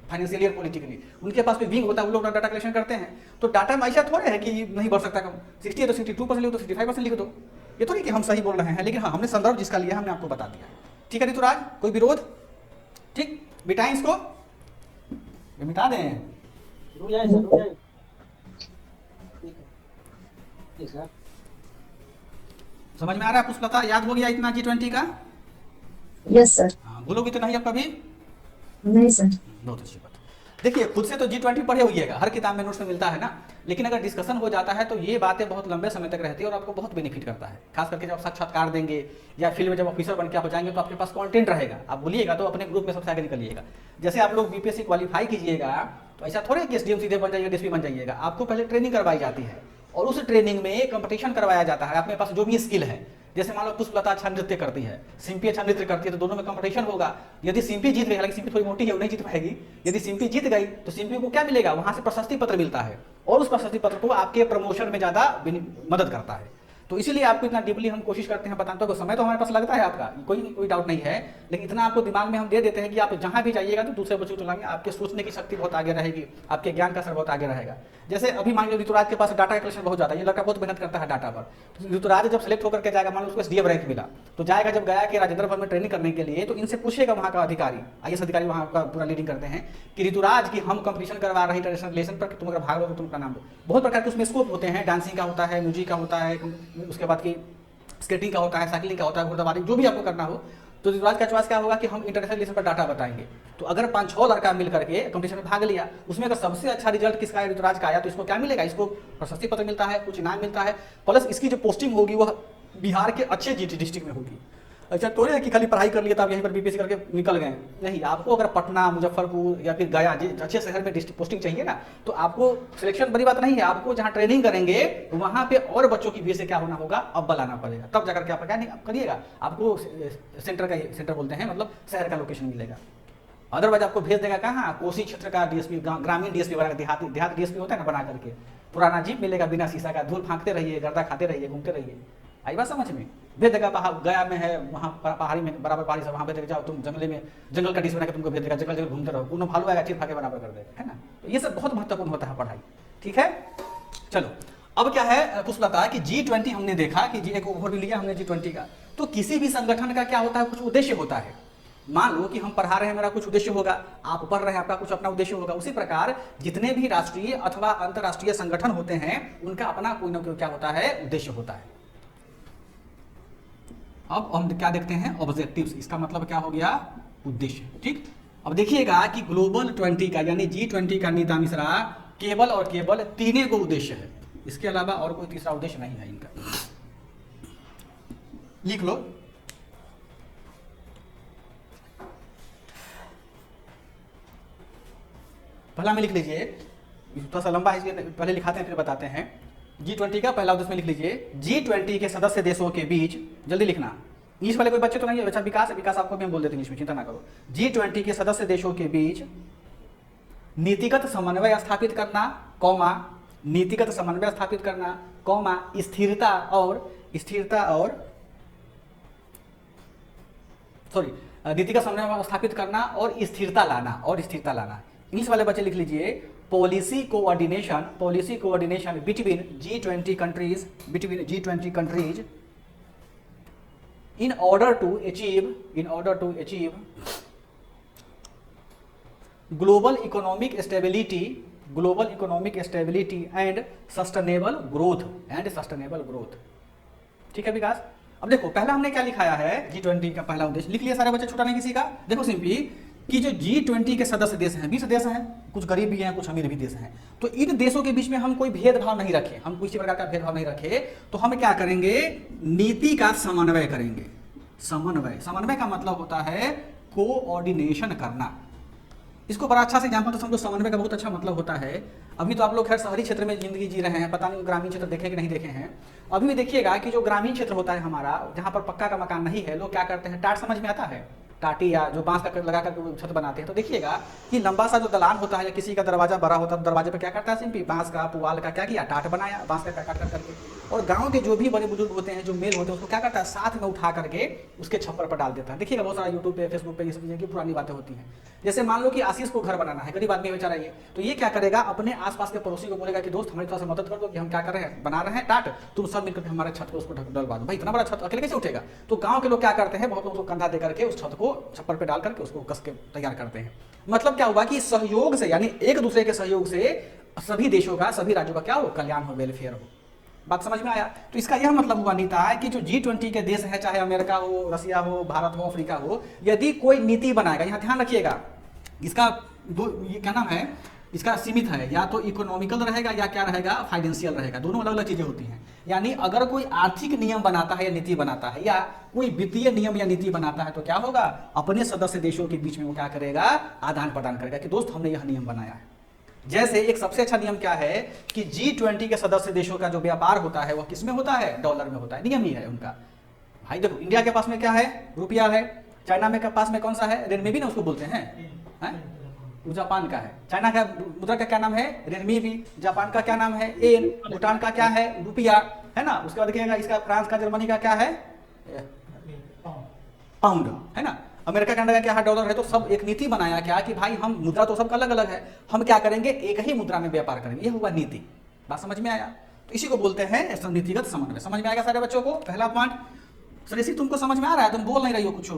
फाइनेंशियल और पॉलिटिकली, उनके पास भी विंग होता है, वो लोग डाटा कलेक्शन करते हैं। तो डाटा में ऐसा थोड़े है कि नहीं बढ़ सकता, कम 60 है तो 62% लिखो, तो 65% लिख दो, ये थोड़ी कि हम सही बोल रहे हैं। लेकिन हाँ, हमने संदर्भ जिसका लिया हमने आपको बता दिया, ठीक है ऋतुराज, कोई विरोध, ठीक, मिटाएं इसको, ये मिटा दें, रुक जाए सर, रुक जाए, ठीक है, ठीक सर। समझ में आ रहा है पुष्पलता, याद हो गया इतना G20 का? Yes sir. हाँ, भूलोगी तो नहीं अब कभी? नहीं सर। बहुत अच्छी बात। देखिए खुद से तो G20 पढ़े होइएगा, हर किताब में नोट्स में मिलता है ना, लेकिन अगर डिस्कशन हो जाता है तो ये बातें बहुत लंबे समय तक रहती है और आपको बहुत बेनिफिट करता है। खास करके जब साक्षात्कार देंगे या फील्ड में जब ऑफिसर बन के आप जाएंगे तो आपके पास कंटेंट रहेगा, आप बोलिएगा तो अपने ग्रुप में सबसे आगे निकलिएगा। जैसे आप लोग बीपीएससी क्वालिफाई कीजिएगा तो ऐसा थोड़े कि एसडीएम सीधे बन जाइएगा, डीएसपी बन जाइएगा, आपको पहले ट्रेनिंग करवाई जाती है और उस ट्रेनिंग में कंपटीशन करवाया जाता है। अपने पास जो भी स्किल है, जैसे मान लो पुष्पलता अच्छा नृत्य करती है, सिंपी अच्छा नृत्य करती है, तो दोनों में कंपटीशन होगा। यदि सिंपी जीत गई, हालांकि सिंपी थोड़ी मोटी है, वो नहीं जीत पाएगी, यदि सिंपी जीत गई तो सिंपी को क्या मिलेगा, वहां से प्रशस्ति पत्र मिलता है और उस प्रशस्ति पत्र को आपके प्रमोशन में ज्यादा मदद करता है। तो इसीलिए आपको इतना डीपली हम कोशिश करते हैं बताने। तो समय तो हमारे पास लगता है आपका, कोई डाउट नहीं है, लेकिन इतना आपको दिमाग में हम दे देते हैं कि आप जहां भी जाइएगा तो दूसरे बच्चों को चलाएंगे, आपके सोचने की शक्ति बहुत आगे रहेगी, आपके ज्ञान का स्तर बहुत आगे रहेगा। जैसे अभी मान लो ऋतुराज के पास डाटा कलेक्शन बहुत ज्यादा है, ये लड़का बहुत मेहनत करता है डाटा पर। तो ऋतुराज जब सेलेक्ट होकर के जाएगा, मान लो उसको एसडीएम रैंक मिला, तो जाएगा जब गया कि राजेंद्र भवन में ट्रेनिंग करने के लिए, तो इनसे पूछेगा वहाँ का अधिकारी, आईएएस अधिकारी वहाँ का पूरा लीडिंग करते हैं कि ऋतुराज की हम कंपटीशन करवा रहे हैं इंटरनेशनल रिलेशन पर, तुम अगर भाग लो तो तुम अपना नाम दो। बहुत प्रकार के उसमें स्कोप होते हैं, डांसिंग का होता है, म्यूजिक का होता है, उसके बाद की स्केटिंग का होता है, साइकिलिंग का होता है, घुड़सवारी, जो भी आपको करना हो। तो ऋतुराज का चॉइस क्या होगा कि हम इंटरनेशनल रिलेशन पर डाटा बताएंगे। तो अगर 5-6 लड़का मिल करके कंपटीशन में भाग लिया, उसमें अगर सबसे अच्छा रिजल्ट किसका है, ऋतुराज का आया, तो इसको क्या मिलेगा, इसको प्रशस्ति पत्र मिलता है, कुछ इनाम मिलता है, प्लस इसकी जो पोस्टिंग होगी वह बिहार के अच्छे डिस्ट्रिक्ट में होगी। अच्छा थोड़ी है कि खाली पढ़ाई कर लिया तो आप यहीं पर बीपीएससी करके निकल गए, नहीं, आपको अगर पटना, मुजफ्फरपुर या फिर गया अच्छे शहर में डिस्ट्रिक्ट पोस्टिंग चाहिए ना, तो आपको सिलेक्शन बड़ी बात नहीं है, आपको जहाँ ट्रेनिंग करेंगे वहाँ पे और बच्चों की भीड़ से क्या होना होगा, अव्वल आना पड़ेगा, तब जाकर के आप क्या नहीं करिएगा, आपको सेंटर बोलते हैं, मतलब शहर का लोकेशन मिलेगा। अदरवाइज आपको भेज देगा कहाँ, कोसी क्षेत्र का डीएसपी, ग्रामीण डीएसपी बना, देहात डीएसपी होता है ना, बना करके पुराना जीप मिलेगा बिना शीशा का, धूल फांकते रहिए, गर्दा खाते रहिए, घूमते रहिए, आई बात समझ में। भेज देगा गया में है, वहाँ पहाड़ी में बराबर पहाड़ी से वहाँ पे जाओ, तुम जंगले में जंगल का डिश बना के तुमको भेज देगा, जंगल घूमते रहो, कोनो भालू आएगा, चीर फाके बराबर कर देगा, है ना। तो ये सब बहुत महत्वपूर्ण होता है पढ़ाई, ठीक है। चलो अब क्या है पुष्पलता कि G20 हमने देखा कि जी एक ओवरव्यू लिया हमने G20 का। तो किसी भी संगठन का क्या होता है, कुछ उद्देश्य होता है। मान लो कि हम पढ़ा रहे हैं, मेरा कुछ उद्देश्य होगा, आप पढ़ रहे हैं, आपका कुछ अपना उद्देश्य होगा। उसी प्रकार जितने भी राष्ट्रीय अथवा अंतर्राष्ट्रीय संगठन होते हैं उनका अपना कोई ना कोई क्या होता है, उद्देश्य होता है। अब हम क्या देखते हैं, ऑब्जेक्टिव्स, इसका मतलब क्या हो गया, उद्देश्य, ठीक। अब देखिएगा कि ग्लोबल 20 का यानी G20 का नीता मिश्रा केवल और केवल 3 को उद्देश्य है, इसके अलावा और कोई तीसरा उद्देश्य नहीं है इनका। लिख लो, पहला में लिख लीजिए, थोड़ा सा लंबा है इसलिए पहले लिखाते हैं फिर बताते हैं। G20 का पहला उद्देश्य में लिख लीजिए, G20 के सदस्य देशों के बीच, जल्दी लिखना, इंग्लिश वाले कोई बच्चे तो नहीं है, अच्छा विकास आपको भी हम बोल देते हैं इंग्लिश में, चिंता ना करो। G20 के सदस्य देशों के बीच नीतिगत समन्वय स्थापित करना, कौमा, नीतिगत समन्वय स्थापित करना, कौमा, स्थिरता और नीतिगत समन्वय स्थापित करना और स्थिरता लाना, इंग्लिश वाले बच्चे लिख लीजिए, policy coordination between G20 countries in order to achieve global economic stability and sustainable growth ठीक है विकास। अब देखो पहला हमने क्या लिखाया है, G20 का पहला उद्देश्य लिख लिया सारे बच्चे, छूटा नहीं किसी का। देखो सिंपली कि जो G20 के सदस्य देश हैं, 20 देश हैं, कुछ गरीब भी हैं, कुछ अमीर भी देश हैं, तो इन देशों के बीच में हम कोई भेदभाव नहीं रखे, हम किसी प्रकार का भेदभाव नहीं रखे, तो हम क्या करेंगे, नीति का समन्वय करेंगे। समन्वय का मतलब होता है कोऑर्डिनेशन करना। इसको बड़ा अच्छा से एग्जाम्पल तो समझो, समन्वय का बहुत अच्छा मतलब होता है। अभी तो आप लोग खैर शहरी क्षेत्र में जिंदगी जी रहे हैं, पता नहीं ग्रामीण क्षेत्र देखे कि नहीं देखे हैं। अभी भी देखिएगा कि जो ग्रामीण क्षेत्र होता है हमारा, जहाँ पर पक्का का मकान नहीं है, लोग क्या करते हैं, टाट समझ में आता है, टाटी या जो बांस का लगा कर छत बनाते हैं, तो देखिएगा कि लंबा सा जो दलान होता है या किसी का दरवाजा बड़ा होता है, दरवाजे पर क्या करता है, सिंपली बांस का पुआल का क्या किया, टाट बनाया, बांस का काट करके। और गांव के जो भी बड़े बुजुर्ग होते हैं, जो मेल होते हैं, उसको क्या करता है, साथ में उठा करके उसके छप्पर पर डाल देता है। देखिएगा बहुत सारा यूट्यूब पे, फेसबुक पे ये सब चीजें की पुरानी बातें होती हैं। जैसे मान लो कि आशीष को घर बनाना है, गरीब आदमी बेचारा ये, तो ये क्या करेगा, अपने आसपास के पड़ोसी को बोलेगा कि दोस्त हमारी थोड़ा सा मदद कर दो कि हम क्या कर रहे हैं, बना रहे हैं टाट, तुम सब मिलकर हमारे छत को उसको डलवा दो। भाई इतना बड़ा छत अकेले कैसे उठेगा, तो गांव के लोग क्या करते हैं, बहुत लोग कंधा दे करके उस छत को छप्पर पे डाल करके उसको कस के तैयार करते हैं। मतलब क्या हुआ कि सहयोग से, यानी एक दूसरे के सहयोग से सभी देशों का, सभी राज्यों का क्या हो, कल्याण हो, वेलफेयर हो। बात समझ में आया। तो इसका यह मतलब हुआ नीता है कि जो G20 के देश है, चाहे अमेरिका हो, रसिया हो, भारत हो, अफ्रीका हो, यदि कोई नीति बनाएगा, यहाँ ध्यान रखिएगा, इसका ये क्या नाम है, इसका सीमित है, या तो इकोनॉमिकल रहेगा या क्या रहेगा, फाइनेंशियल रहेगा, दोनों अलग अलग चीजें होती हैं। यानी अगर कोई आर्थिक नियम बनाता है या नीति बनाता है, या कोई वित्तीय नियम या नीति बनाता है, तो क्या होगा, अपने सदस्य देशों के बीच में वो क्या करेगा, आदान प्रदान करेगा कि दोस्त हमने यह नियम बनाया है। जैसे एक सबसे अच्छा नियम क्या है कि G20 के सदस्य देशों का जो व्यापार होता है वह किस में होता है, डॉलर में होता है, नियम ही है उनका। भाई देखो इंडिया के पास में क्या है, रुपया है, चाइना में के पास में कौन सा है, रेनमी भी ना उसको बोलते हैं, वो जापान का है। चाइना का मुद्रा का क्या नाम है, रेनमी भी, जापान का क्या नाम है, येन, भूटान का क्या है, रुपया, है ना। उसके बाद देखिएगा इसका फ्रांस का, जर्मनी का क्या है, पाउंड, है ना। अमेरिका कनाडा का क्या है, डॉलर है। तो सब एक नीति बनाया क्या कि भाई हम, मुद्रा तो सबका अलग अलग है, हम क्या करेंगे, एक ही मुद्रा में व्यापार करेंगे, ये हुआ नीति। बात समझ में आया। तो इसी को बोलते हैं नीतिगत समन्वय। समझ में आएगा सारे बच्चों को। पहला पॉइंट सर इसी तुमको समझ में आ रहा है, तुम बोल नहीं रही हो कुछ।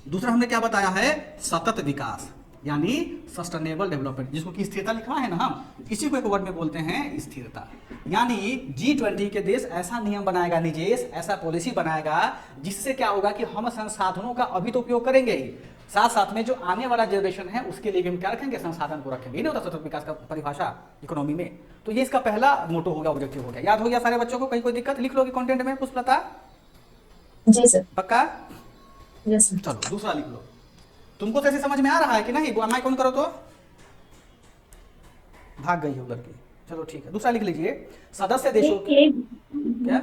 दूसरा हमने क्या बताया है, सतत विकास, यानी सस्टेनेबल डेवलपमेंट, जिसको कि स्थिरता लिखा है ना, हम इसी को एक वर्ड में बोलते हैं स्थिरता। यानी G20 के देश ऐसा नियम बनाएगा, निजेश ऐसा पॉलिसी बनाएगा जिससे क्या होगा कि हम संसाधनों का अभी तो उपयोग करेंगे ही, साथ साथ में जो आने वाला जनरेशन है उसके लिए भी हम क्या रखेंगे, संसाधन को रखेंगे। ये नहीं होता सतत विकास का परिभाषा इकोनॉमी में। तो ये इसका पहला मोटो होगा, ऑब्जेक्टिव हो गया। याद हो गया सारे बच्चों को? कहीं कोई दिक्कत? लिख लोगे कंटेंट में पुष्पलता? जी सर। पक्का? Yes sir. चलो दूसरा लिख लो। तुमको तो ऐसे समझ में आ रहा है कि नहीं? माइक ऑन करो तो। भाग गई हो लड़की। चलो ठीक है, दूसरा लिख लीजिए। सदस्य देशों क्या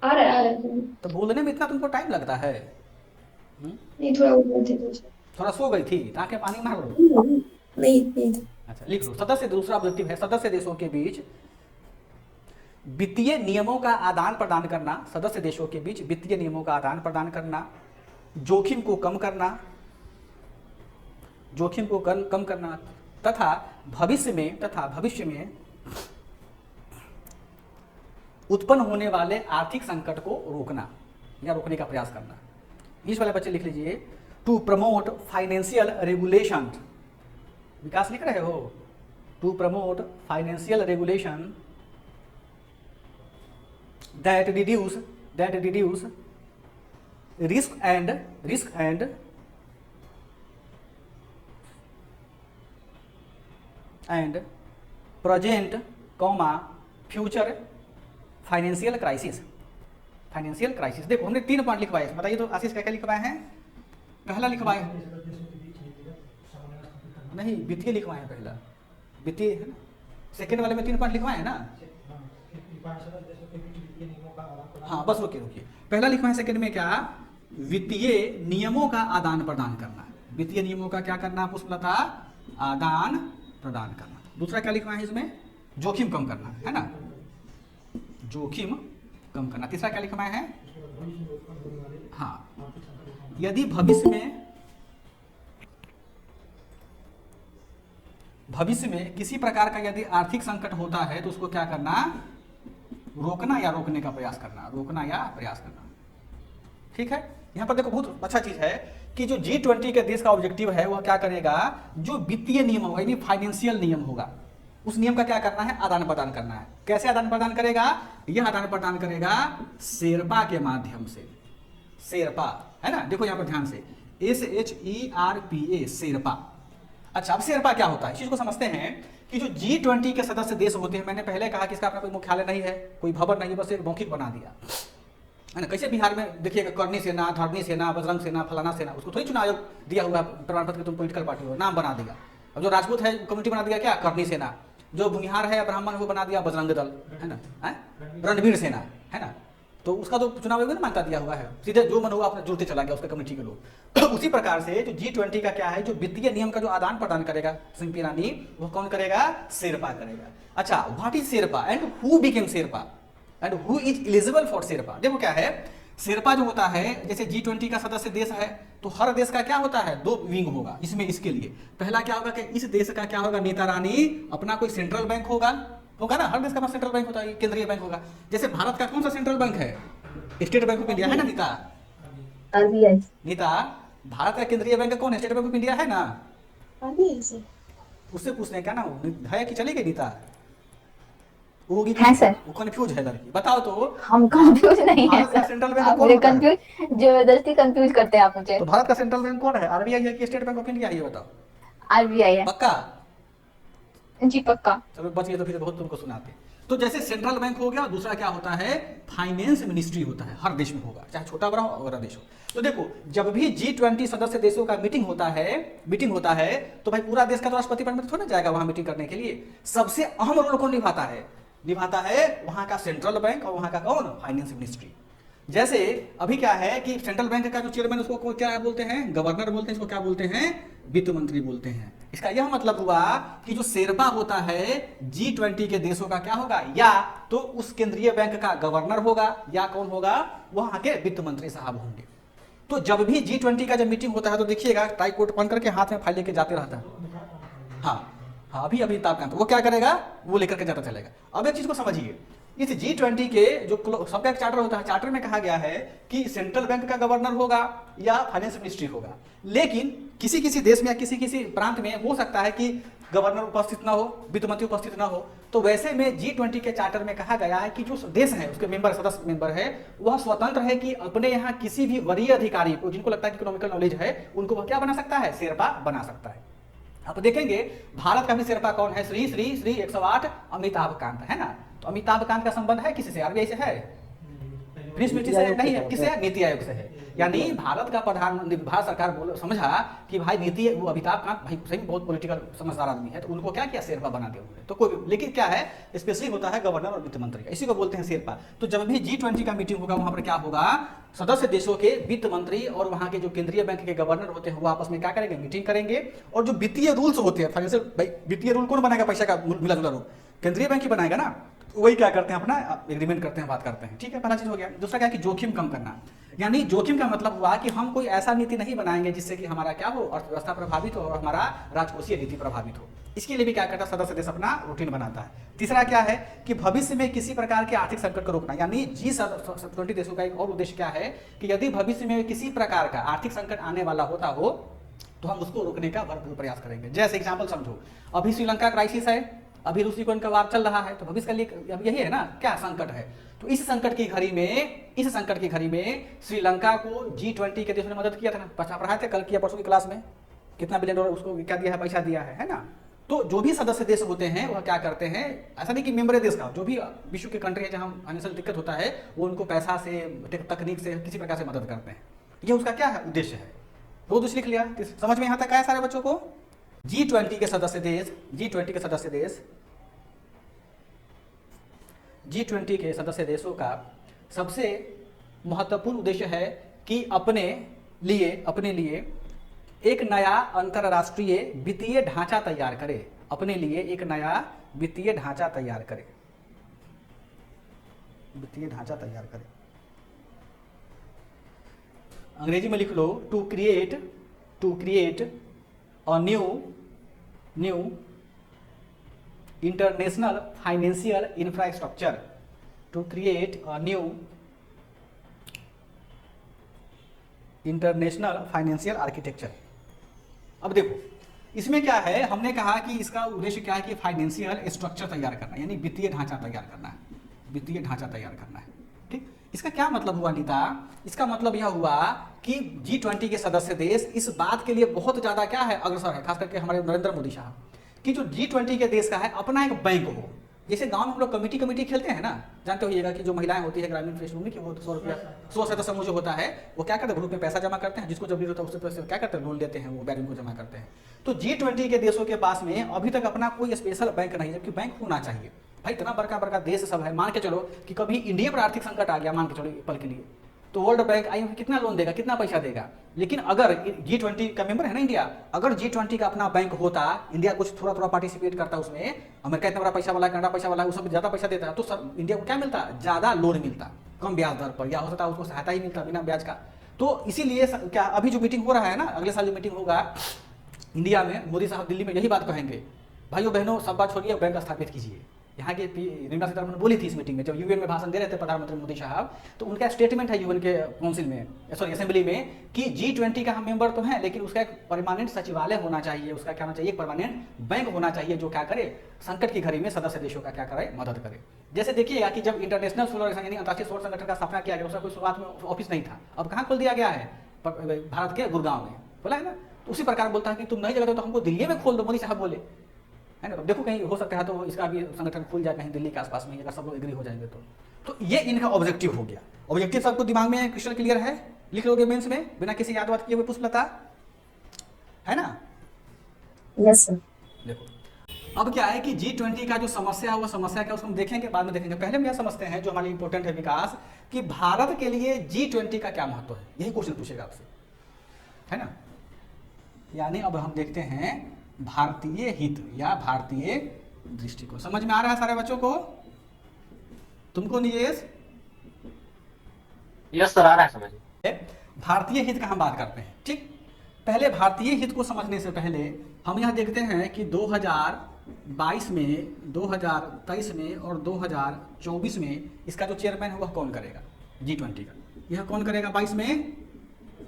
आ रहा है। तो बोलने में इतना तुमको टाइम लगता है? नहीं थोड़ा ऊपर थे तो। थोड़ा सो गई थी, ताकि पानी मार लो। नहीं। अच्छा लिख लो। सदस्य, दूसरा ऑब्जेक्टिव है सदस्य देशों के बीच वित्तीय नियमों का आदान प्रदान करना। सदस्य देशों के बीच वित्तीय नियमों का आदान प्रदान करना, जोखिम को कम करना, जोखिम को कम करना तथा भविष्य में उत्पन्न होने वाले आर्थिक संकट को रोकना या रोकने का प्रयास करना। इस वाले बच्चे लिख लीजिए। To promote financial regulation, Vikas लिख रहे हो? To promote financial regulation that reduce risk and present future financial crisis. देखो हमने 3 पॉइंट लिखवाए, बताइए तो आशीष क्या क्या लिखवाए हैं? पहला लिखवाए नहीं, वित्तीय लिखवाए हैं पहला, वित्तीय है ना। सेकेंड वाले में 3 पॉइंट लिखवाए हैं ना। हाँ बस रुकिए। पहला लिखवाए सेकंड में क्या? वित्तीय नियमों का आदान प्रदान करना। वित्तीय नियमों का क्या करना पुष्पलता? आदान प्रदान करना। दूसरा क्या लिखवाए है इसमें? जोखिम कम करना, है ना, जोखिम कम करना। तीसरा क्या लिखवाए है? हाँ, यदि भविष्य में किसी प्रकार का यदि आर्थिक संकट होता है तो उसको क्या करना? रोकना या रोकने का प्रयास करना, रोकना या प्रयास करना। ठीक है, यहाँ पर देखो बहुत अच्छा चीज है कि जो G20 के देश का ऑब्जेक्टिव है वह क्या करेगा? जो वित्तीय नियम होगा यानी फाइनेंशियल नियम होगा, उस नियम का क्या करना है? आदान प्रदान करना है। कैसे आदान प्रदान करेगा? यह आदान प्रदान करेगा शेरपा के माध्यम से। शेरपा है ना, देखो यहाँ पर ध्यान से, SHERPA, शेरपा। अच्छा, अब शेरपा क्या होता है इस चीज को समझते हैं कि जो G20 के सदस्य देश होते हैं, मैंने पहले कहा कि इसका अपना कोई मुख्यालय नहीं है, कोई भवन नहीं, बस एक मौखिक बना दिया है ना। कैसे बिहार में देखिएगा, करनी सेना, धरनी सेना, बजरंग सेना, फलाना सेना, उसको थोड़ी चुनाव आयोग दिया हुआ प्रमाण पत्र, तुम पॉलिटिकल पार्टी हो, नाम बना दिया। अब जो राजपूत है कम्युनिटी बना दिया क्या? करनी सेना। जो भूमिहार है ब्राह्मण वो बना दिया बजरंग दल, है ना, रणवीर सेना, है ना। तो उसका तो चुनाव आयोग ने मान्यता दिया हुआ है, सीधे जो मन हुआ अपने जुड़ते चला गया उसके कमेटी के लोग। उसी प्रकार से जो G20 का क्या है, जो वित्तीय नियम का जो आदान प्रदान करेगा सिंपी रानी, वो कौन करेगा? शेरपा करेगा। अच्छा, what is Sherpa and who became Sherpa and who is eligible for Sherpa? देखो क्या है, शेरपा जो होता है, जैसे G20 का सदस्य देश है तो हर देश का क्या होता है? 2 विंग होगा इसमें। इसके लिए पहला क्या होगा कि इस देश का क्या होगा? नेता रानी अपना कोई सेंट्रल बैंक होगा ना, हर देश का अपना सेंट्रल बैंक होता है, केंद्रीय बैंक होगा। जैसे भारत का कौन सा सेंट्रल बैंक है? स्टेट बैंक ऑफ इंडिया है ना नीता? RBI। नीता, भारत का केंद्रीय बैंक कौन है? स्टेट बैंक ऑफ इंडिया है ना। RBI sir. उससे पूछते हैं क्या ना है कि चली गई नीता? वो होगी है सर। वो कंफ्यूज है लड़की, बताओ तो। हम कंफ्यूज नहीं है भारत का सर, सेंट्रल बैंक आप कौन मुझे होता है? कंफ्यूज, जबरदस्ती कंफ्यूज करते हैं आप मुझे। तो भारत का सेंट्रल बैंक कौन है? आरबीआई है कि स्टेट बैंक ऑफ इंडिया? ये बताओ। RBI है पक्का? जी, पक्का। चलो बच गए तो फिर बहुत तुमको सुनाते। तो जैसे सेंट्रल बैंक हो गया, दूसरा क्या होता है? फाइनेंस मिनिस्ट्री होता है, हर देश में होगा, चाहे छोटा बड़ा हो बड़ा देश हो। तो देखो, जब भी G20 सदस्य देशों का मीटिंग होता है तो भाई पूरा देश का तो राष्ट्रपति प्रधानमंत्री थोड़ा जाएगा वहां मीटिंग करने के लिए। सबसे अहम रोल कौन निभाता है? वहां का सेंट्रल बैंक और वहां का कौन? Finance ministry. जैसे अभी क्या है कि सेंट्रल बैंक का जो चेयरमैन उसको क्या बोलते हैं? गवर्नर बोलते हैं। इसको क्या बोलते हैं? वित्त मंत्री बोलते हैं। इसका यह मतलब हुआ कि जो शेरपा होता है G20 के देशों का क्या होगा? या तो उस केंद्रीय बैंक का गवर्नर होगा या कौन होगा? वहां के वित्त मंत्री साहब होंगे। तो जब भी G20 का जब मीटिंग होता है तो देखिएगा टाई कोट पहन करके हाथ में फाइल लेके जाते रहता है। हाँ, अभी ताप वो क्या करेगा? वो लेकर के जाता चलेगा। अब एक चीज को समझिए, इस G20 के जो सबका एक चार्टर होता है, चार्टर में कहा गया है कि सेंट्रल बैंक का गवर्नर होगा या फाइनेंस मिनिस्ट्री होगा। लेकिन किसी किसी देश में या किसी किसी प्रांत में हो सकता है कि गवर्नर उपस्थित ना हो, वित्त मंत्री उपस्थित ना हो। तो वैसे में G20 के चार्टर में कहा गया है कि जो देश है उसके मेंबर, सदस्य मेंबर है, वह स्वतंत्र है कि अपने यहाँ किसी भी वरीय अधिकारी को, जिनको लगता है कि इकोनॉमिकल नॉलेज है, उनको वह क्या बना सकता है, शेरपा बना सकता है। आप देखेंगे भारत का भी शेरपा कौन है, श्री श्री श्री 108 अमिताभ कांत, है ना। तो अमिताभ कांत का संबंध है किसी से, आरबीआई से है, फिनिश मिनिस्ट्री से नहीं है, किससे है, नीति आयोग से है। यानी भारत का प्रधानमंत्री, भारत सरकार समझा कि भाई नीति, वो अमिताभ कांत भाई सही बहुत पॉलिटिकल समझदार आदमी है, तो उनको क्या किया, शेरपा बना दिया उन्होंने। तो कोई, लेकिन क्या है, स्पेशली होता है गवर्नर और वित्त मंत्री का, इसी को बोलते हैं शेरपा। तो जब भी G20 का मीटिंग होगा, वहां पर क्या होगा, सदस्य देशों के वित्त मंत्री और वहां के जो केंद्रीय बैंक के गवर्नर होते हैं वो आपस में क्या करेंगे, मीटिंग करेंगे। और जो वित्तीय रूल्स होते हैं, फाइनेंशियल, भाई वित्तीय रूल कौन बनाएगा, पैसा का मिला जुला रूल केंद्रीय बैंक ही बनाएगा ना। वही क्या करते हैं, अपना एग्रीमेंट करते हैं, बात करते हैं, ठीक है, पहला चीज हो गया। दूसरा क्या है कि जोखिम कम करना, यानी जोखिम का मतलब हुआ कि हम कोई ऐसा नीति नहीं बनाएंगे जिससे कि हमारा क्या हो, अर्थव्यवस्था प्रभावित हो और हमारा राजकोषीय नीति प्रभावित हो। इसके लिए भी क्या करता है, सदस्य देश अपना रूटीन बनाता है। तीसरा क्या है कि भविष्य में किसी प्रकार के आर्थिक संकट को रोकना, यानी G20 देशों का एक और उद्देश्य क्या है कि यदि भविष्य में किसी प्रकार का आर्थिक संकट आने वाला होता हो तो हम उसको रोकने का भरपूर प्रयास करेंगे। जैसे एग्जाम्पल समझो, अभी श्रीलंका क्राइसिस है, अभी रूस यूक्रेन का वार चल रहा है, तो भविष्य के लिए अब यही है ना, क्या संकट है। तो इस संकट की घड़ी में श्रीलंका को G20 के देशों ने मदद किया था ना, पढ़ाए थे कल किया परसों की क्लास में, कितना बिलियन डॉलर उसको क्या दिया है, पैसा दिया है ना। तो जो भी सदस्य देश होते हैं वह क्या करते हैं, ऐसा नहीं कि मेंबर देश का, जो भी विश्व की कंट्री है जहां फाइनेंशियल दिक्कत होता है, वो उनको पैसा से, तकनीक से, किसी प्रकार से मदद करते हैं। ये उसका क्या है, उद्देश्य है। तो उद्देश्य लिख लिया, समझ में यहाँ तक आया सारे बच्चों को। G20 के सदस्य देश, G20 के सदस्य देशों का सबसे महत्वपूर्ण उद्देश्य है कि अपने लिए एक नया अंतरराष्ट्रीय वित्तीय ढांचा तैयार करे, अपने लिए एक नया वित्तीय ढांचा तैयार करे, अंग्रेजी में लिख लो, to create a new international financial infrastructure, to create a new international financial architecture. अब देखो इसमें क्या है, हमने कहा कि इसका उद्देश्य क्या है कि फाइनेंशियल स्ट्रक्चर तैयार करना, यानी वित्तीय ढांचा तैयार करना है, ठीक। इसका क्या मतलब हुआ नीता, इसका मतलब यह हुआ कि G20 के सदस्य देश इस बात के लिए बहुत ज्यादा क्या है, अग्रसर है, खास करके हमारे नरेंद्र मोदी साहब, कि जो G20 के देश का है अपना एक बैंक हो। जैसे गांव में हम लोग कमेटी खेलते हैं ना, जानते होइएगा कि जो महिलाएं होती है ग्रामीण फेस्टिवल में, कि वो 100 रुपया 100 सदस्य समूह जो होता है वो क्या करते हैं, ग्रुप में पैसा जमा करते हैं, जिसको जब जरूरत होता है उससे पैसे क्या करते हैं, लोन लेते हैं, वो बैंक को जमा करते हैं। तो G20 के देशों के पास में अभी तक अपना कोई स्पेशल बैंक नहीं, जबकि बैंक होना चाहिए भाई। इतना बड़का देश सब है, मान के चलो कि कभी इंडिया पर आर्थिक संकट आ गया, मान के चलो पल के लिए, तो वर्ल्ड बैंक IMF कितना लोन देगा, कितना पैसा देगा। लेकिन अगर G20 का मेंबर है ना इंडिया, अगर G20 का अपना बैंक होता, इंडिया कुछ थोड़ा पार्टिसिपेट करता उसमें, अमेरिका इतना बड़ा पैसा वाला है, कनाडा पैसा वाला है, वो सब ज्यादा पैसा देता है, तो सब इंडिया को क्या मिलता, ज्यादा लोन मिलता, कम ब्याज दर पर, या हो सकता है उसको सहायता ही मिलता बिना ब्याज का। तो इसीलिए क्या अभी जो मीटिंग हो रहा है ना, अगले साल जो मीटिंग होगा इंडिया में, मोदी साहब दिल्ली में यही बात कहेंगे, भाइयों बहनों सब बात छोड़िए, बैंक स्थापित कीजिए। यहाँ की निर्मला सीतारमण बोली थी इस मीटिंग में, जब यूएन में भाषण दे रहे थे प्रधानमंत्री मोदी साहब, तो उनका स्टेटमेंट है यूएन के काउंसिल में, सॉरी असेंबली में, कि G20 का हम मेंबर तो हैं, लेकिन उसका एक परमानेंट सचिवालय होना चाहिए, उसका क्या होना चाहिए, एक परमानेंट बैंक होना चाहिए, जो क्या करे, संकट की घड़ी में सदस्य देशों का क्या करे, मदद करे। जैसे देखिएगा कि जब इंटरनेशनल सोलर यानी अंतर्राष्ट्रीय सौर संगठन का स्थापना किया गया, उसका कोई शुरुआत में ऑफिस नहीं था, अब कहाँ खोल दिया गया है, भारत के गुड़गांव में, बोला है ना। तो उसी प्रकार बोलता है कि तुम नहीं जगह तो हमको दिल्ली में खोल दो, मोदी साहब बोले, है ना। देखो कहीं हो सकता है तो इसका भी संगठन खुल जाए कहीं दिल्ली के आसपास में, अगर सब लोग एग्री हो जाएंगे तो ये इनका ऑब्जेक्टिव हो गया। ऑब्जेक्टिव सबको दिमाग में क्रिस्टल क्लियर है, लिख लोगे मेंस में बिना किसी याद बात किए हुए, पुष्पलता है ना। Yes sir. देखो अब क्या है कि G20 का जो समस्या है, वो समस्या क्या उसको हम देखेंगे, बाद में देखेंगे। पहले हम यह समझते हैं जो हमारे इंपॉर्टेंट है विकास, कि भारत के लिए G20 का क्या महत्व है, यही क्वेश्चन पूछेगा आपसे, है ना। यानी अब हम देखते हैं भारतीय हित या भारतीय दृष्टिकोण। समझ में आ रहा है सारे बच्चों को, तुमको निजेश? यस सर, आ रहा है समझ में। भारतीय हित का हम बात करते हैं, ठीक। पहले भारतीय हित को समझने से पहले हम यह देखते हैं कि 2022 में, 2023 में और 2024 में इसका जो चेयरमैन है वह कौन करेगा G20 का? यह कौन करेगा? 22 में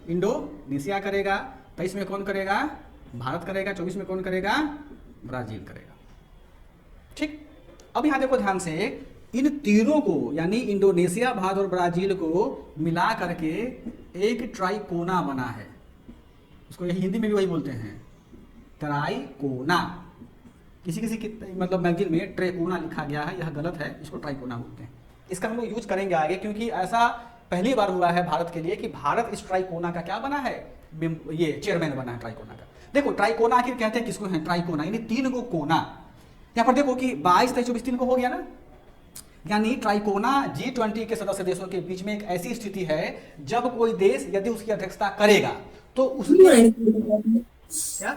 इंडोनेशिया करेगा, 23 में कौन करेगा? भारत करेगा, 24 में कौन करेगा? ब्राजील करेगा। ठीक, अब यहाँ देखो ध्यान से, इन तीनों को यानी इंडोनेशिया, भारत और ब्राजील को मिला करके एक ट्राइकोना बना है। उसको ये हिंदी में भी वही बोलते हैं, ट्राइकोना। किसी किसी की मतलब मैगजीन में ट्रेकोना लिखा गया है, यह गलत है, इसको ट्राइकोना बोलते हैं। इसका हम लोग यूज करेंगे आगे, क्योंकि ऐसा पहली बार हुआ है भारत के लिए कि भारत इस ट्राइकोना का क्या बना है, ये चेयरमैन बना है ट्राइकोना का। देखो ट्राइकोना आखिर कहते हैं किसको है? ट्राइकोना यानी तीन को कोना। यहाँ पर देखो कि 22, 23, 24 तीन को हो गया ना, यानी ट्राइकोना G20 के सदस्य देशों के बीच में एक ऐसी स्थिति है जब कोई देश यदि उसकी अध्यक्षता करेगा तो उसकी क्या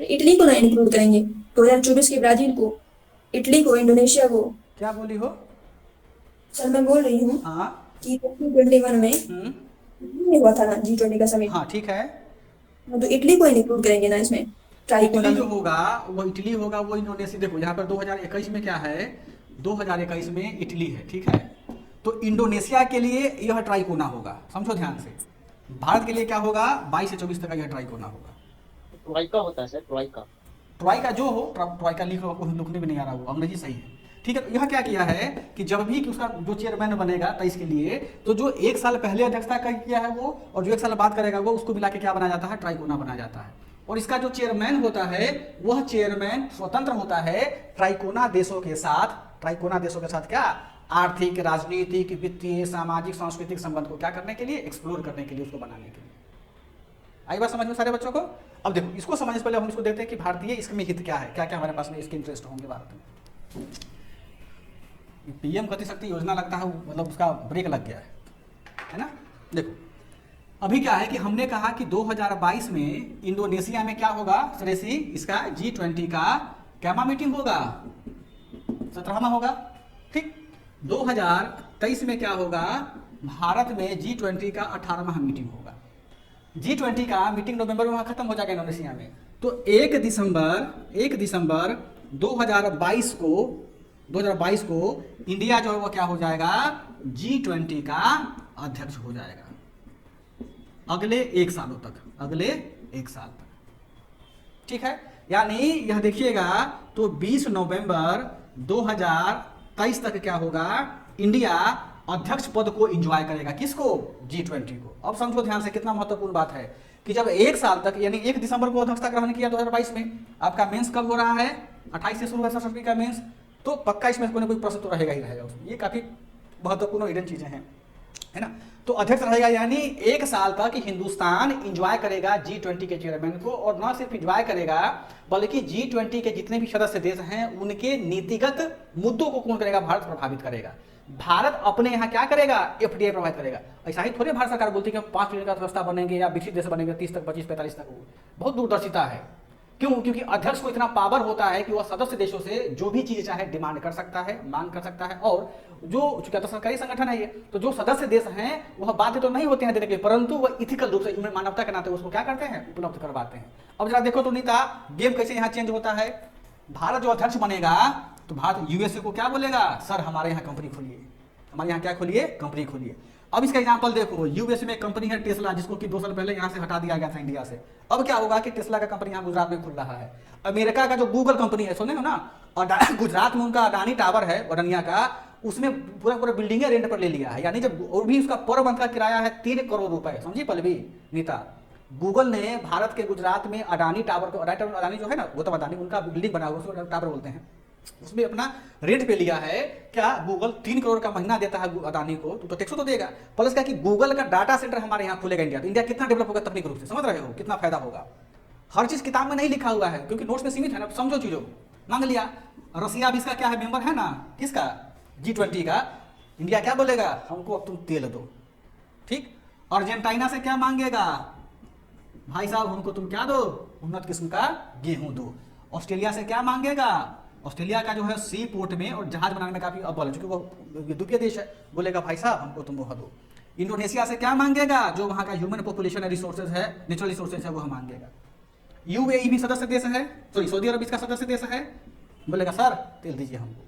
इटली को ना इंक्लूड करेंगे, 2024 के ब्राजील को, इटली को, इंडोनेशिया को। क्या बोली हो? सर मैं बोल रही हूँ हाँ कि 2021 में नहीं हुआ था ना G20 का समिट, हाँ ठीक है। तो इटली को इंक्लूड करेंगे ना इसमें ट्राइकोना इटली जो में। होगा वो इटली होगा, वो इंडोनेशिया। देखो यहाँ पर 2021 में क्या है, 2021 में इटली है, ठीक है। तो इंडोनेशिया के लिए यह ट्राइकोना होगा, समझो ध्यान से। भारत के लिए क्या होगा? 22 से 24 तक का यह ट्राइकोना होगा। ट्राइका होता है सर, ट्राइका। ट्राइका जो हो, ट्राइका लिख लो, आपको लिखने भी नहीं आ रहा, वो अंग्रेजी सही है, ठीक है। तो यह क्या किया है कि जब भी कि उसका जो चेयरमैन बनेगा 23 के लिए, तो जो एक साल पहले अध्यक्षता किया है वो और जो एक साल बाद करेगा वो, उसको मिला के क्या बनाया जाता है? ट्राइकोना बनाया जाता है। और इसका जो चेयरमैन होता है वह चेयरमैन स्वतंत्र होता है ट्राइकोना देशों के साथ। ट्राइकोना देशों के साथ क्या? आर्थिक, राजनीतिक, वित्तीय, सामाजिक, सांस्कृतिक संबंध को क्या करने के लिए? एक्सप्लोर करने के लिए, उसको बनाने के लिए। आई बात समझ में सारे बच्चों को? अब देखो इसको समझने से पहले हम इसको देखते हैं कि भारतीय इसमें हित क्या है, क्या क्या हमारे पास में इसके इंटरेस्ट होंगे भारत में। पीएम गति शक्ति योजना लगता है मतलब उसका ब्रेक लग गया है ना। देखो अभी क्या है कि हमने कहा कि 2022 में इंडोनेशिया में क्या होगा सुरेशी? इसका G20 का क्या मीटिंग होगा? 17वां होगा, ठीक। 2023 में क्या होगा? भारत में G20 का 18वां मीटिंग होगा। G20 का मीटिंग नवंबर में वहां खत्म हो जाएगा इंडोनेशिया में। तो 1 दिसंबर 2022 को इंडिया जो है वो क्या हो जाएगा? G20 का अध्यक्ष हो जाएगा अगले 1 सालों तक, अगले 1 साल तक, ठीक है। यानी यह देखिएगा तो 20 नवंबर 2023 तक क्या होगा? इंडिया अध्यक्ष पद को एंजॉय करेगा। किसको? G20 को। अब समझो ध्यान से कितना महत्वपूर्ण बात है कि जब 1 साल तक यानी 1 दिसंबर को अध्यक्षता ग्रहण किया 2022 में, आपका मेंस कब हो रहा है? 28 से शुरू है सरस्वती का मेंस, तो पक्का इसमें कोई ना कोई प्रश्न तो रहेगा ही रहेगा उसमें। ये काफी महत्वपूर्ण हिडन चीजें हैं, है ना। तो अध्यक्ष रहेगा यानी 1 साल तक हिंदुस्तान एंजॉय करेगा G20 के चेयरमैन को। और न सिर्फ एंजॉय करेगा बल्कि G20 के जितने भी सदस्य देश हैं उनके नीतिगत मुद्दों को कौन करेगा? भारत प्रभावित करेगा। भारत अपने यहाँ क्या करेगा? FDI प्रभावित करेगा। ऐसा ही थोड़े भारत सरकार बोलती है कि 5 ट्रिलियन का अर्थव्यवस्था बनेंगे या विकसित देश बनेंगे 30 तक, 25, 45 तक। बहुत दूरदर्शिता है। क्यों? क्योंकि अध्यक्ष को इतना पावर होता है कि वह सदस्य देशों से जो भी चीज चाहे डिमांड कर सकता है, मांग कर सकता है। और जो चूंकि तो सरकारी संगठन है ये, तो जो सदस्य देश हैं वह बाध्य तो नहीं होते हैं देने के लिए, परंतु वह इथिकल रूप से मानवता के नाते उसको क्या करते हैं? उपलब्ध करवाते हैं। अब जरा देखो तो नीता गेम कैसे यहाँ चेंज होता है। भारत जो अध्यक्ष बनेगा तो भारत यूएसए को क्या बोलेगा? सर हमारे यहाँ कंपनी खोलिए, हमारे यहाँ क्या खोलिए? कंपनी खोलिए। अब इसका एग्जांपल देखो, यूएसए में कंपनी है टेस्ला, जिसको कि 2 साल पहले यहाँ से हटा दिया गया था इंडिया से। अब क्या होगा कि टेस्ला का कंपनी यहाँ गुजरात में खुल रहा है। अमेरिका का जो गूगल कंपनी है, सुने हो ना, और गुजरात में उनका अडानी टावर है अडानिया का, उसमें पूरा बिल्डिंग रेंट पर ले लिया है। यानी जब और भी उसका पर मंथ का किराया है 3 करोड़ रुपए। समझी पल्लवी नीता? गूगल ने भारत के गुजरात में अडानी टावर को, अडानी जो है ना, वो तो अडानी उनका बिल्डिंग बना हुआ, उसको टावर बोलते हैं, उसमें अपना रेंट पे लिया है। क्या गूगल 3 करोड़ का महीना देता है अडानी को, तो टैक्स तो देगा। प्लस क्या कि गूगल का डाटा सेंटर हमारे यहाँ खुलेगा इंडिया, तो इंडिया कितना डेवलप होगा तकनीक रूप से, समझ रहे हो कितना फायदा होगा। हर चीज किताब में नहीं लिखा हुआ है क्योंकि नोट्स में सीमित है ना। समझो चीजों को। मांग लिया रसिया भी इसका क्या है? मेंबर है ना। किसका? G20 का। इंडिया क्या बोलेगा? हमको अब तुम तेल दो, ठीक। अर्जेंटीना से क्या मांगेगा? भाई साहब हमको तुम क्या दो? उन्नत किस्म का गेहूं दो। ऑस्ट्रेलिया से क्या मांगेगा? ऑस्ट्रेलिया का जो है सी पोर्ट में और जहाज बनाने में काफी अव्वल है, क्योंकि वो द्वितीय देश है, बोलेगा भाई साहब हमको तुम वह दो। इंडोनेशिया से क्या मांगेगा? जो वहां का ह्यूमन पॉपुलेशन है, रिसोर्सेज है, नेचुरल रिसोर्सेज है, वह मांगेगा। यूएई भी सदस्य देश है, सॉरी सऊदी अरब इसका सदस्य देश है, बोलेगा सर तेल दीजिए हमको।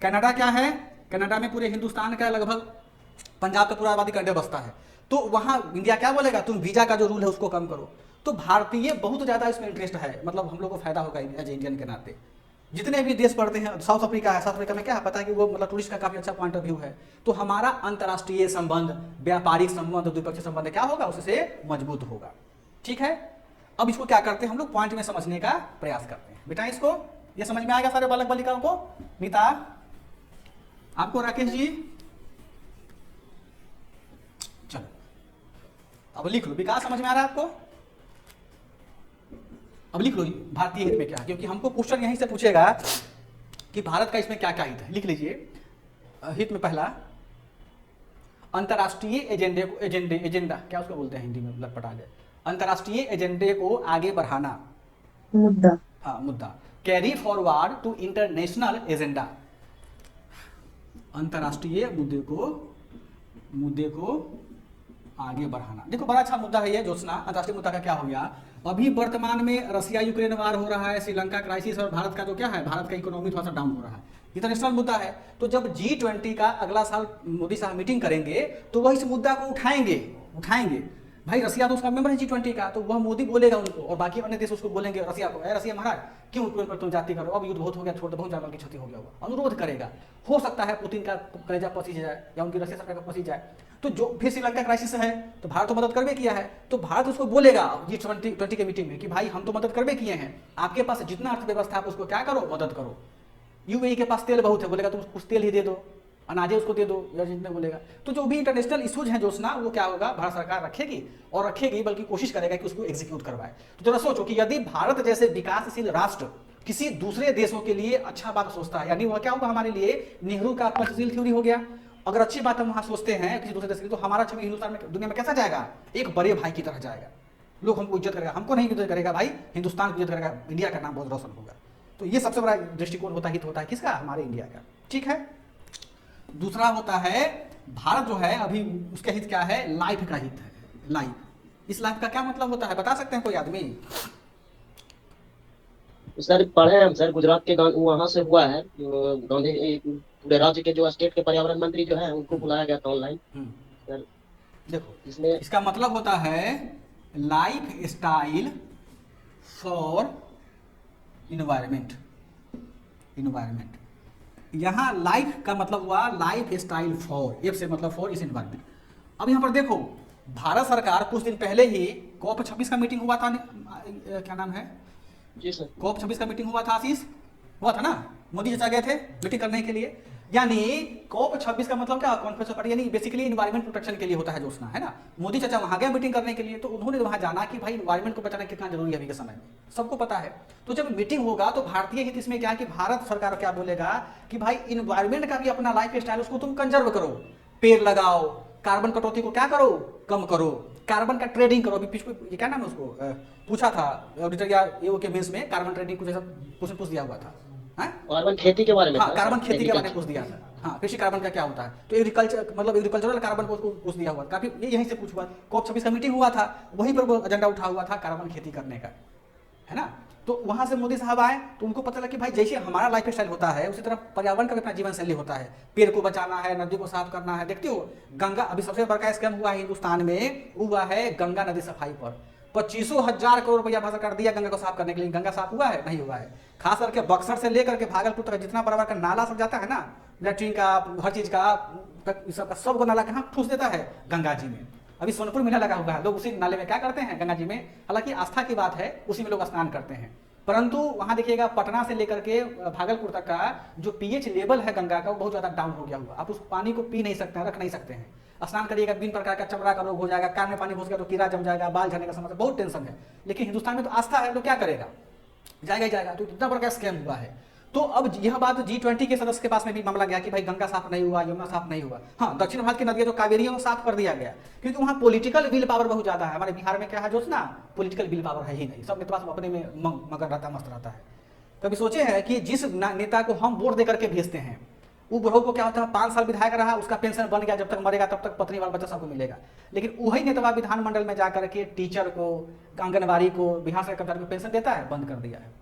कनाडा क्या है, कनाडा में पूरे हिंदुस्तान का लगभग पंजाब का पूरा आबादी का अंडर बसता है, तो वहां इंडिया क्या बोलेगा, तुम वीजा का जो रूल है उसको कम करो। तो भारतीय बहुत ज्यादा इसमें इंटरेस्ट है, मतलब हम लोग को फायदा होगा एज इंडियन के नाते। जितने भी देश पढ़ते हैं, साउथ अफ्रीका है, साउथ अफ्रीका में क्या है पता है कि वो मतलब टूरिस्ट का काफी अच्छा पॉइंट ऑफ व्यू है। तो हमारा अंतर्राष्ट्रीय संबंध, व्यापारिक संबंध, द्विपक्षीय संबंध क्या होगा, उससे मजबूत होगा। ठीक है, अब इसको क्या करते हैं हम लोग पॉइंट में समझने का प्रयास करते हैं। बेटा इसको ये समझ में आएगा सारे बालक बालिकाओं को? नीता आपको, राकेश जी चलो अब लिख लो। विकास समझ में आ रहा है आपको? अब लिख लो भारतीय हित में क्या, क्योंकि हमको क्वेश्चन यहीं से पूछेगा कि भारत का इसमें क्या क्या हित है। लिख लीजिए हित में पहला, अंतर्राष्ट्रीय एजेंडा क्या उसको बोलते हैं हिंदी में, लटपटा गए, अंतर्राष्ट्रीय एजेंडे को आगे बढ़ाना, मुद्दा, हाँ मुद्दा, carry forward to international agenda, अंतर्राष्ट्रीय मुद्दे को आगे बढ़ाना। देखो बड़ा अच्छा मुद्दा है ये ज्योत्सना। अंतर्राष्ट्रीय मुद्दा का क्या हो गया, अभी वर्तमान में रसिया यूक्रेन वार हो रहा है, श्रीलंका क्राइसिस, और भारत का जो क्या है, भारत का इकोनॉमी थोड़ा सा डाउन हो रहा है, इंटरनेशनल मुद्दा है। तो जब G20 का अगला साल मोदी साहब मीटिंग करेंगे तो वह इस मुद्दा को उठाएंगे। भाई रसिया तो उसका मेंबर है G20 का, तो वह मोदी बोलेगा उनको, और बाकी अन्य देश उसको बोलेंगे रसिया को, रसिया महाराज क्यों यूक्रेन पर तुम जाती करो, अब युद्ध बहुत हो गया, छोड़ दो, बहुत जान की क्षति हो गया, हुआ अनुरोध करेगा। हो सकता है पुतिन का कलेजा पसी जाए या उनकी रसिया सरकार का पसी जाए। तो जो फिर श्रीलंका क्राइसिस है तो भारत तो मदद करबे किया है, तो भारत उसको बोलेगा G20 के मीटिंग में कि भाई हम तो मदद करबे किए हैं, आपके पास जितना अर्थव्यवस्था है उसको क्या करो, मदद करो। यूएई के पास तेल बहुत है, बोलेगा तुम कुछ तेल ही दे दो, अनाजे उसको दे दो, या जितने बोलेगा। तो जो भी इंटरनेशनल इश्यूज हैं जोशना, वो क्या होगा, भारत सरकार रखेगी बल्कि कोशिश करेगा कि उसको एग्जीक्यूट करवाए। तो जरा सोचो कि यदि भारत जैसे विकासशील राष्ट्र किसी दूसरे देशों के लिए अच्छा बात सोचता है, यानी वह क्या होगा हमारे लिए, नेहरू का पंचशील थ्योरी हो गया। अगर अच्छी बात हम वहां सोचते हैं किसी दूसरे देश की, तो हमारा छवि हिंदुस्तान में, दुनिया में कैसा जाएगा, एक बड़े भाई की तरह जाएगा। लोग हमको इज्जत करेगा, हमको नहीं इज्जत करेगा भाई, हिंदुस्तान की इज्जत करेगा, इंडिया का नाम बहुत रोशन होगा। तो ये सबसे बड़ा दृष्टिकोण होता है किसका, हमारे इंडिया का। ठीक है, दूसरा होता है भारत जो है अभी उसका हित क्या है, लाइफ का हित है। लाइफ, इस लाइफ का क्या मतलब होता है बता सकते हैं कोई आदमी? सर पढ़े हम सर, गुजरात के वहाँ से हुआ है, गांधी पूरे राज्य के जो स्टेट के पर्यावरण मंत्री जो है उनको बुलाया गया था ऑनलाइन। सर देखो इसमें इसका मतलब होता है लाइफ स्टाइल फॉर इन्वायरमेंट। यहाँ लाइफ का मतलब हुआ लाइफ स्टाइल फॉर, एफ से मतलब फॉर इस इन्वायरमेंट। अब यहाँ पर देखो भारत सरकार कुछ दिन पहले ही COP26 का मीटिंग हुआ था, क्या नाम है जी सर, COP26 का मीटिंग हुआ था, आशीष हुआ था ना, मोदी चाचा गए थे मीटिंग करने के लिए। यानी COP26 का मतलब क्या, कॉन्फ्रेंस ऑफ पार्टी, यानी बेसिकली इन्वायरमेंट प्रोटेक्शन के लिए होता है जोशना, है ना। मोदी चाचा वहां गए मीटिंग करने के लिए, तो उन्होंने वहां जाना कि भाई इन्वायरमेंट को बचाना कितना जरूरी है अभी के समय में, सबको पता है। तो जब मीटिंग होगा तो भारतीय हित इसमें क्या है कि भारत सरकार क्या बोलेगा कि भाई इन्वायरमेंट का भी अपना लाइफ स्टाइल उसको तुम कंजर्व करो, पेड़ लगाओ, कार्बन कटौती को क्या करो, कम करो, कार्बन का ट्रेडिंग करो। अभी पीछे ये क्या नाम है उसको पूछा था ऑडिटर या ये के मेंस में, कार्बन ट्रेडिंग कुछ ऐसा क्वेश्चन पूछ दिया हुआ था, कार्बन खेती के बारे में। हाँ, कार्बन खेती के बारे में पूछ दिया था। हाँ, कृषि कार्बन का क्या होता है, तो एग्रीकल्चरल कार्बन को पूछ दिया हुआ, काफी ये यहीं से पूछ हुआ। COP26 का मीटिंग हुआ था, वहीं पर वो एजेंडा उठा हुआ था कार्बन खेती करने का, है ना। तो वहां से मोदी साहब आए तो उनको पता लगा कि भाई जैसे हमारा लाइफ स्टाइल होता है उसी तरह पर्यावरण का भी अपना जीवन शैली होता है, पेड़ को बचाना है, नदी को साफ करना है। देखते हो गंगा, अभी सबसे बड़ा स्कैम हुआ है हिंदुस्तान में, हुआ है गंगा नदी सफाई पर 25,000 करोड़ रुपया भारत सरकार दिया गंगा को साफ करने के लिए। गंगा साफ हुआ है? नहीं हुआ है। खास करके बक्सर से लेकर के भागलपुर तक जितना बड़ा का नाला सब जाता है ना, लैट्रिन का, हर चीज का, सबको नाला कहाँ ठूस देता है, गंगा जी में। अभी सोनपुर मेला लगा हुआ है, लोग उसी नाले में क्या करते हैं, गंगा जी में, हालांकि आस्था की बात है, उसी में लोग स्नान करते हैं। परंतु वहां देखिएगा पटना से लेकर के भागलपुर तक का जो pH लेवल है गंगा का वो बहुत ज्यादा डाउन हो गया हुआ। आप उस पानी को पी नहीं सकते हैं, रख नहीं सकते हैं। स्नान करिएगा, विभिन्न प्रकार का चमड़ा का रोग हो जाएगा, कान में पानी घुस गया तो कीड़ा जम जाएगा, बाल झड़ने का समस्या, बहुत टेंशन है। लेकिन हिंदुस्तान में तो आस्था है, तो क्या करेगा, जाएगा ही जाएगा। तो इतना बड़ा स्कैम हुआ है। तो अब यह बात G20 के सदस्य के पास में भी मामला गया कि भाई गंगा साफ नहीं हुआ, यमुना साफ नहीं हुआ। हाँ, दक्षिण भारत की नदियां जो कावेरी है वो साफ कर दिया गया, क्योंकि वहाँ पॉलिटिकल विल पावर बहुत ज्यादा है। हमारे बिहार में क्या है जोशना, पॉलिटिकल विल पावर है ही नहीं, सब के पास अपने में मगन रहता, मस्त रहता है। कभी सोचे हैं कि जिस नेता को हम वोट देकर के भेजते हैं, वो बुढ़ऊ को क्या होता है 5 साल विधायक रहा, उसका पेंशन बन गया, जब तक मरेगा तब तक पत्नी वाला बच्चा सबको मिलेगा। लेकिन वही नेता विधानमंडल में जाकर के टीचर को, आंगनबाड़ी को, बिहार से कर्मचारी को पेंशन देता है, बंद कर दिया है।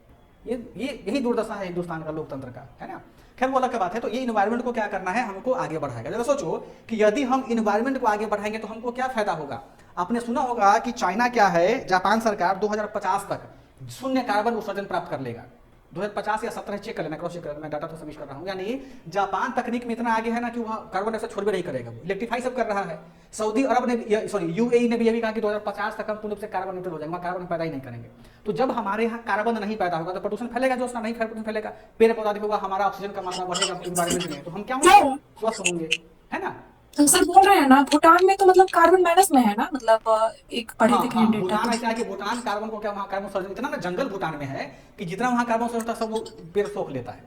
ये यही दुर्दशा है हिंदुस्तान का लोकतंत्र का, है ना। खैर वो अलग का बात है। तो ये इन्वायरमेंट को क्या करना है, हमको आगे बढ़ाएगा। जरा सोचो कि यदि हम इन्वायरमेंट को आगे बढ़ाएंगे तो हमको क्या फायदा होगा। आपने सुना होगा कि चाइना क्या है, जापान सरकार 2050 तक शून्य कार्बन उत्सर्जन प्राप्त कर लेगा। 2050 या 17 चेक कर लेना, क्रॉस चेक कर लेना, मैं डाटा तो सबमिट कर रहा हूँ। यानी जापान तकनीक में इतना आगे है ना कि वह कार्बन डाइऑक्साइड छोड़ भी नहीं करेगा, इलेक्ट्रीफाई सब कर रहा है। सऊदी अरब ने, सॉरी यूएई ने भी ये भी कहा कि 2050 तक हम पूर्ण रूप से कार्बन न्यूट्रल हो जाएंगे, वहाँ कार्बन पैदा ही नहीं करेंगे। तो जब हमारे यहाँ कार्बन नहीं पैदा होगा तो प्रदूषण फैलेगा, जो नहीं प्रदूषण फैलेगा, पेड़ पौधा होगा, हमारा ऑक्सीजन का मात्रा बढ़ेगा इन्वायरमेंट में, तो हम क्या होंगे, स्वस्थ होंगे, है ना। तो सर बोल रहे हैं ना भूटान में तो मतलब कार्बन माइनस में है ना, मतलब एक पढ़े लिखे हाँ, डेटा। भूटान ऐसा है कि भूटान कार्बन को क्या, वहाँ कार्बन उत्सर्जन इतना ना जंगल भूटान में है कि जितना वहाँ कार्बन उत्सर्जन होता है सब वो पेड़ सोख लेता है।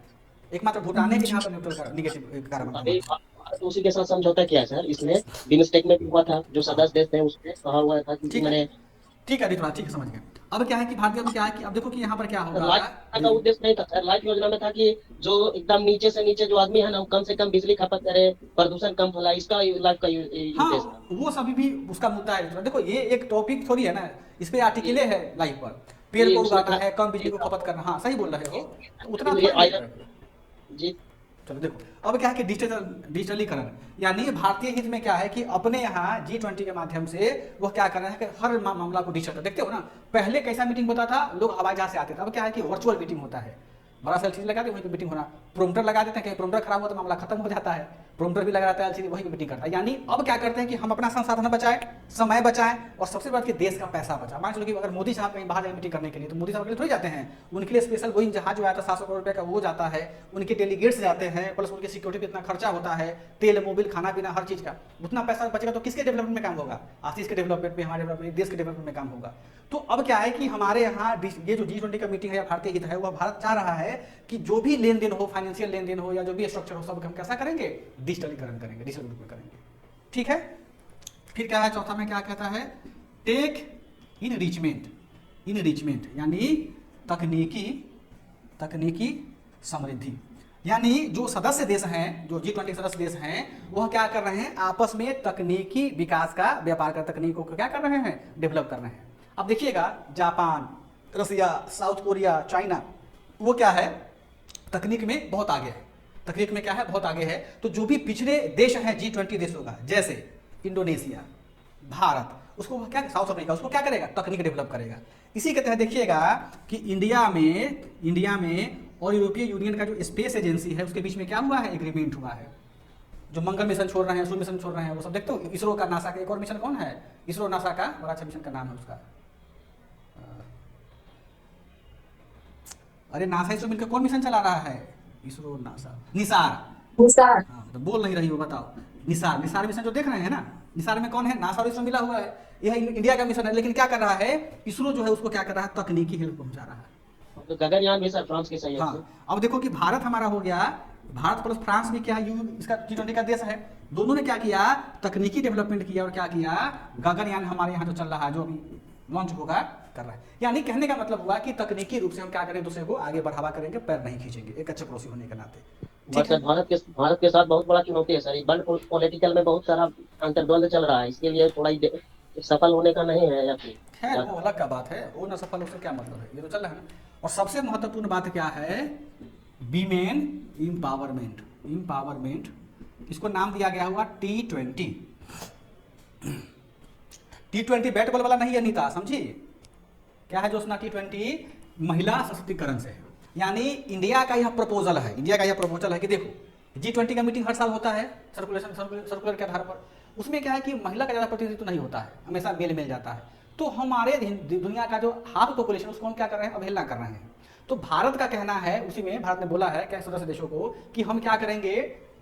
एकमात्र भूटान है कि यहाँ पर न्यूट्रल निगेटिव कार्बन। अभी भारत उसी के साथ समझौता किया है सर, इसमें बिम्स्टेक में भी हुआ था, जो सदस्य देश थे उसमें कहा हुआ था कि मैंने ठीक है रितुराज, ठीक है, समझ गए। अब क्या है कि भारतीय में क्या है कि अब देखो कि यहाँ पर क्या होगा। लाइफ का उद्देश्य नहीं था सर, लाइफ योजना में था कि जो एकदम नीचे से नीचे जो आदमी है ना, वो कम से कम बिजली खपत करे, प्रदूषण कम फैलाए, इसका लाइफ का उद्देश्य था। हाँ, वो सभी भी उसका मुद्दा है। देखो ये एक टॉपिक थोड़ी है ना, इस पे आर्टिकले है लाइफ पर, पेड़ को उगाना है, कम बिजली को खपत करना। हाँ सही बोल रहे हो, उतना जी। चलो देखो अब क्या है कि डिजिटलीकरण, यानी भारतीय हित में क्या है कि अपने यहाँ G20 के माध्यम से वो क्या कर रहे हैं कि हर मामला को डिजिटल, देखते हो ना, पहले कैसा मीटिंग होता था, लोग हवाई जहाज से आते थे, अब क्या है कि वर्चुअल मीटिंग होता है, बड़ा सा एलसीडी लगा दे वहीं पे मीटिंग होना, प्रोम्प्टर लगा देते हैं, कहीं प्रोम्प्टर खराब हुआ तो मामला खत्म हो जाता है, प्रोम्प्टर भी लगा रहता है, एलसीडी वहीं पे मीटिंग करता है। यानी अब क्या करते हैं कि हम अपना संसाधन बचाएं, समय बचाएं, और सबसे बड़ा कि देश का पैसा बचाएं। मान लो कि अगर मोदी साहब कहीं बाहर जाए मीटिंग करने के लिए, तो मोदी साहब के लिए थोड़ी जाते हैं, उनके लिए स्पेशल बोइंग जहाज जो आया था 700 करोड़ रुपये का, वो जाता है, उनके डेलीगेट्स जाते हैं, प्लस उनकी सिक्योरिटी पे इतना खर्चा होता है, तेल मोबिल खाना पीना हर चीज़ का, उतना पैसा बचेगा तो किसके डेवलपमेंट में काम होगा, आशीष के डेवलपमेंट में, हमारे डेवलपमेंट, देश के डेवलपमेंट में काम होगा। तो अब क्या है कि हमारे यहाँ ये जो G20 का मीटिंग है, भारतीय हित है, वह भारत चाह रहा है कि जो भी लेन देन हो, फाइनेंशियल लेन देन हो या जो भी स्ट्रक्चर हो, सब हम कैसा करेंगे, डिजिटलीकरण करेंगे, डिजिटल रूप में करेंगे। ठीक है, फिर क्या है चौथा में क्या कहता है, टेक इनरिचमेंट यानी तकनीकी समृद्धि। यानी जो सदस्य देश हैं, जो G20 सदस्य देश हैं, वह क्या कर रहे हैं, आपस में तकनीकी विकास का, व्यापार का तकनीकों को क्या कर रहे हैं, डेवलप कर रहे हैं। अब देखिएगा जापान, रसिया, साउथ कोरिया, चाइना, वो क्या है, तकनीक में बहुत आगे है, तकनीक में क्या है, बहुत आगे है। तो जो भी पिछड़े देश हैं G20 देशों का, जैसे इंडोनेशिया, भारत, उसको क्या, साउथ अफ्रीका, उसको क्या करेगा, तकनीक डेवलप करेगा। इसी के तहत देखिएगा कि इंडिया में और यूरोपीय यूनियन का जो स्पेस एजेंसी है, उसके बीच में क्या हुआ है, एग्रीमेंट हुआ है। जो मंगल मिशन छोड़ रहे हैं, सूर्य मिशन छोड़ रहे हैं, वो सब देखते हो, इसरो का, नासा का, एक और मिशन कौन है, इसरो नासा का, बड़ा अच्छा मिशन का नाम है उसका, अरे नासा इसरो मिलकर कौन मिशन चला रहा है, इसरो नासा, निसार। हाँ, तो बोल नहीं रही हो, बताओ, निसार मिशन जो देख रहे हैं ना, निसार में कौन है, नासा और इसरो मिला हुआ है, यह इंडिया का मिशन है। लेकिन क्या कर रहा है, इसरो जो है उसको क्या कर रहा है, तकनीकी हेल्प पहुंचा रहा है। तो गगनयान भी सर फ्रांस के सहयोग से। हाँ, अब देखो कि भारत हमारा हो गया, भारत प्लस फ्रांस भी क्या, इसका G20 का देश है, दोनों ने क्या किया, तकनीकी डेवलपमेंट किया, और क्या किया, गगनयान हमारे यहाँ जो चल रहा है, जो अभी लॉन्च होगा, कर रहा है। यानी कहने का मतलब हुआ कि तकनीकी रूप से हम क्या करें, दूसरे को आगे बढ़ावा करेंगे, पैर नहीं खींचेंगे, एक अच्छे पड़ोसी होने के नाते। सर भारत के साथ बहुत बड़ा चुनौती है सर, वर्ल्ड पॉलिटिकल में बहुत सारा अंतर्द्वंद चल रहा है, इसके लिए थोड़ा सफल होने का नहीं है या फिर, खैर वो अलग का बात है, वो न सफल हो, उससे क्या मतलब है, ये तो चल रहा है ना। और सबसे महत्वपूर्ण बात क्या है, वीमेन इम्पावरमेंट, इसको नाम दिया गया हुआ T20। T20 बैट बॉल वाला नहीं है नीता, समझी, क्या है जो उसना T20 महिला सशक्तिकरण से है। यानी इंडिया का यह प्रपोजल है, कि देखो G20 का मीटिंग हर साल होता है, सर्कुलर के आधार पर, उसमें क्या है कि महिला का ज़्यादा प्रतिनिधित्व नहीं होता है, हमेशा मेल मिल जाता है। तो हमारे दुनिया का जो हाफ पॉपुलेशन, उसको हम क्या कर रहे हैं, अवहेलना कर रहे हैं। तो भारत का कहना है, उसी में भारत ने बोला है क्या सदस्य देशों को कि हम क्या करेंगे,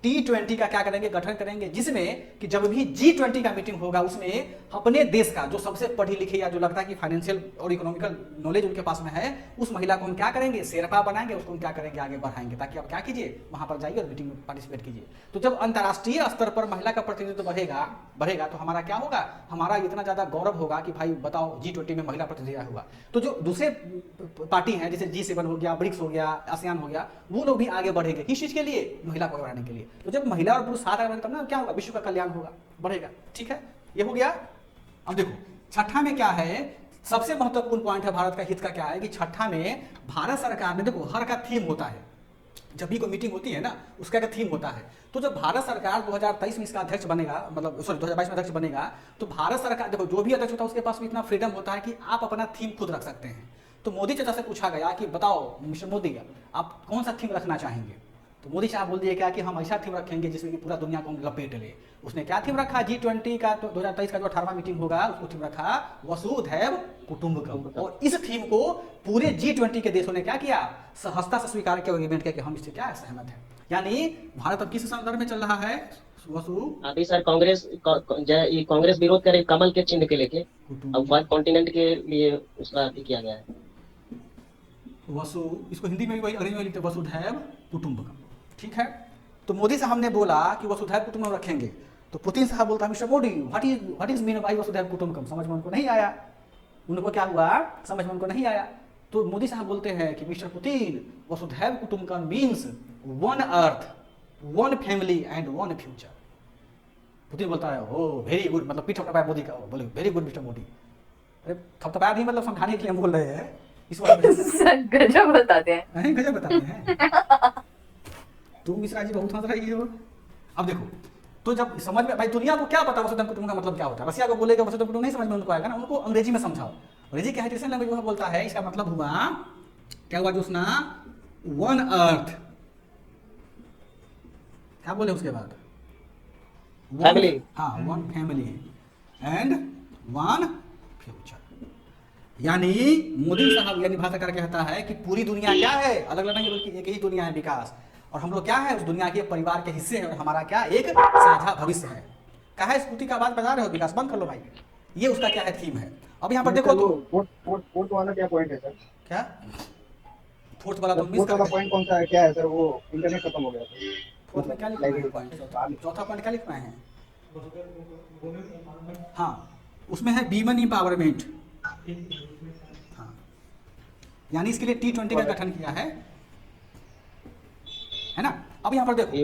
T20 का क्या करेंगे, गठन करेंगे, जिसमें कि जब भी G20 का मीटिंग होगा उसमें अपने देश का जो सबसे पढ़ी लिखी या जो लगता है कि फाइनेंशियल और इकोनॉमिकल नॉलेज उनके पास में है, उस महिला को हम क्या करेंगे, शेरपा बनाएंगे, उसको हम क्या करेंगे, आगे बढ़ाएंगे, ताकि आप क्या कीजिए, वहां पर जाइए और मीटिंग में पार्टिसिपेट कीजिए। तो जब अंतर्राष्ट्रीय स्तर पर महिला का प्रतिनिधित्व बढ़ेगा तो हमारा क्या होगा, हमारा इतना ज्यादा गौरव होगा कि भाई बताओ G20 में महिला प्रतिनिधित्व हुआ। तो जो दूसरे पार्टी हैं जैसे G7 हो गया, ब्रिक्स हो गया, आसियान हो गया, वो लोग भी आगे बढ़ेंगे। किस चीज के लिए, महिला को बढ़ाने के लिए। तो जब महिला और पुरुष साथ आएंगे तब ना क्या होगा, विश्व का कल्याण होगा, बढ़ेगा। ठीक है, ये हो गया। अब देखो छठा में क्या है, सबसे महत्वपूर्ण पॉइंट है भारत का हित का क्या है कि छठा में भारत सरकार ने, देखो हर का थीम होता है, जब भी कोई मीटिंग होती है ना उसका एक थीम होता है। तो जब भारत सरकार 2023 में इसका अध्यक्ष बनेगा, मतलब सॉरी 2022 में अध्यक्ष बनेगा, तो भारत सरकार देखो जो भी अध्यक्ष होता है उसके पास भी इतना फ्रीडम होता है कि आप अपना थीम खुद रख सकते हैं। तो मोदी चाचा से पूछा गया कि बताओ मिस्टर मोदी आप कौन सा थीम रखना चाहेंगे, तो मोदी साहब बोल दिए क्या कि हम ऐसा थीम रखेंगे जिसमें कि पूरा दुनिया को हम लपेट ले। उसने क्या थीम रखा, G20 का तो 2023 का जो 18वां मीटिंग होगा उसको थीम रखा वसुधैव कुटुंबकम। और इस थीम को पूरे G20 के देशों ने क्या किया, सहजता से स्वीकार किया, एग्रीमेंट किया कि हम इससे क्या सहमत है। यानी भारत अब किस संदर्भ में चल रहा है, अभी सर कांग्रेस विरोध करे कमल के चिन्ह के लेके, अब 5 कॉन्टिनेंट के लिए उसका किया गया है इसको हिंदी में भी वही अंग्रेजी में लिखते वसुधैव कुटुंबकम। ठीक है, तो मोदी साहब ने बोला कि वसुधैव कुटुंबकम रखेंगे, तो पुतिन साहब बोलता mister Modi what is mean by वसुधैव कुटुंबकम। समझ में उनको नहीं आया, उनको क्या हुआ, समझ में उनको नहीं आया। तो मोदी साहब बोलते हैं कि मिस्टर पुतिन वसुधैव कुटुंबकम means one earth, one family and one future. Putin बोलता है ओ वेरी गुड, मतलब पीठ थपथपाया मोदी का, बोले वेरी गुड मिस्टर मोदी। अरे थपथपाया नहीं, मतलब समझाने के लिए हम बोल रहे हैं इस गजब बताते हैं, गजब बताते हैं। तुम मिश्रा जी बहुत हंस रही हो। अब देखो तो जब समझ में, भाई दुनिया को क्या पता वसुधैव कुटुंबकम का मतलब क्या होता है, रसिया को बोलेगा वसुधैव कुटुंबकम नहीं समझ में उनको आएगा ना, उनको अंग्रेजी में समझाओ। अंग्रेजी क्या है, ट्रेडिशनल लैंग्वेज में बोलता है, इसका मतलब हुआ क्या हुआ जोशना, वन अर्थ, क्या बोले उसके बाद, फैमिली, हाँ one family and one future. यानी मोदी साहब यानी भारत सरकार कहता है कि पूरी दुनिया क्या है, अलग अलग नहीं बल्कि एक ही दुनिया है, विकास, और हम लोग क्या है उस दुनिया के परिवार के हिस्से हैं, और हमारा क्या एक साझा भविष्य है। कहा है स्कूटी का आवाज बजा रहे हो, विकास बंद कर लो भाई। ये उसका क्या है थीम है। अब यहाँ पर देखो तो फोर्थ वाला क्या पॉइंट है सर, क्या फोर्थ वाला तो मिस फोर्थ वाला पॉइंट कौन सा है, क्या है सर, वो इंटरनेट खत्म हो गया था। फोर्थ में क्या लिखा है पॉइंट, चौथा पॉइंट क्या लिखना है, हाँ उसमें है वीमेन एम्पावरमेंट, हाँ यानी इसके लिए T20 का गठन किया है ना। अब यहाँ पर देखो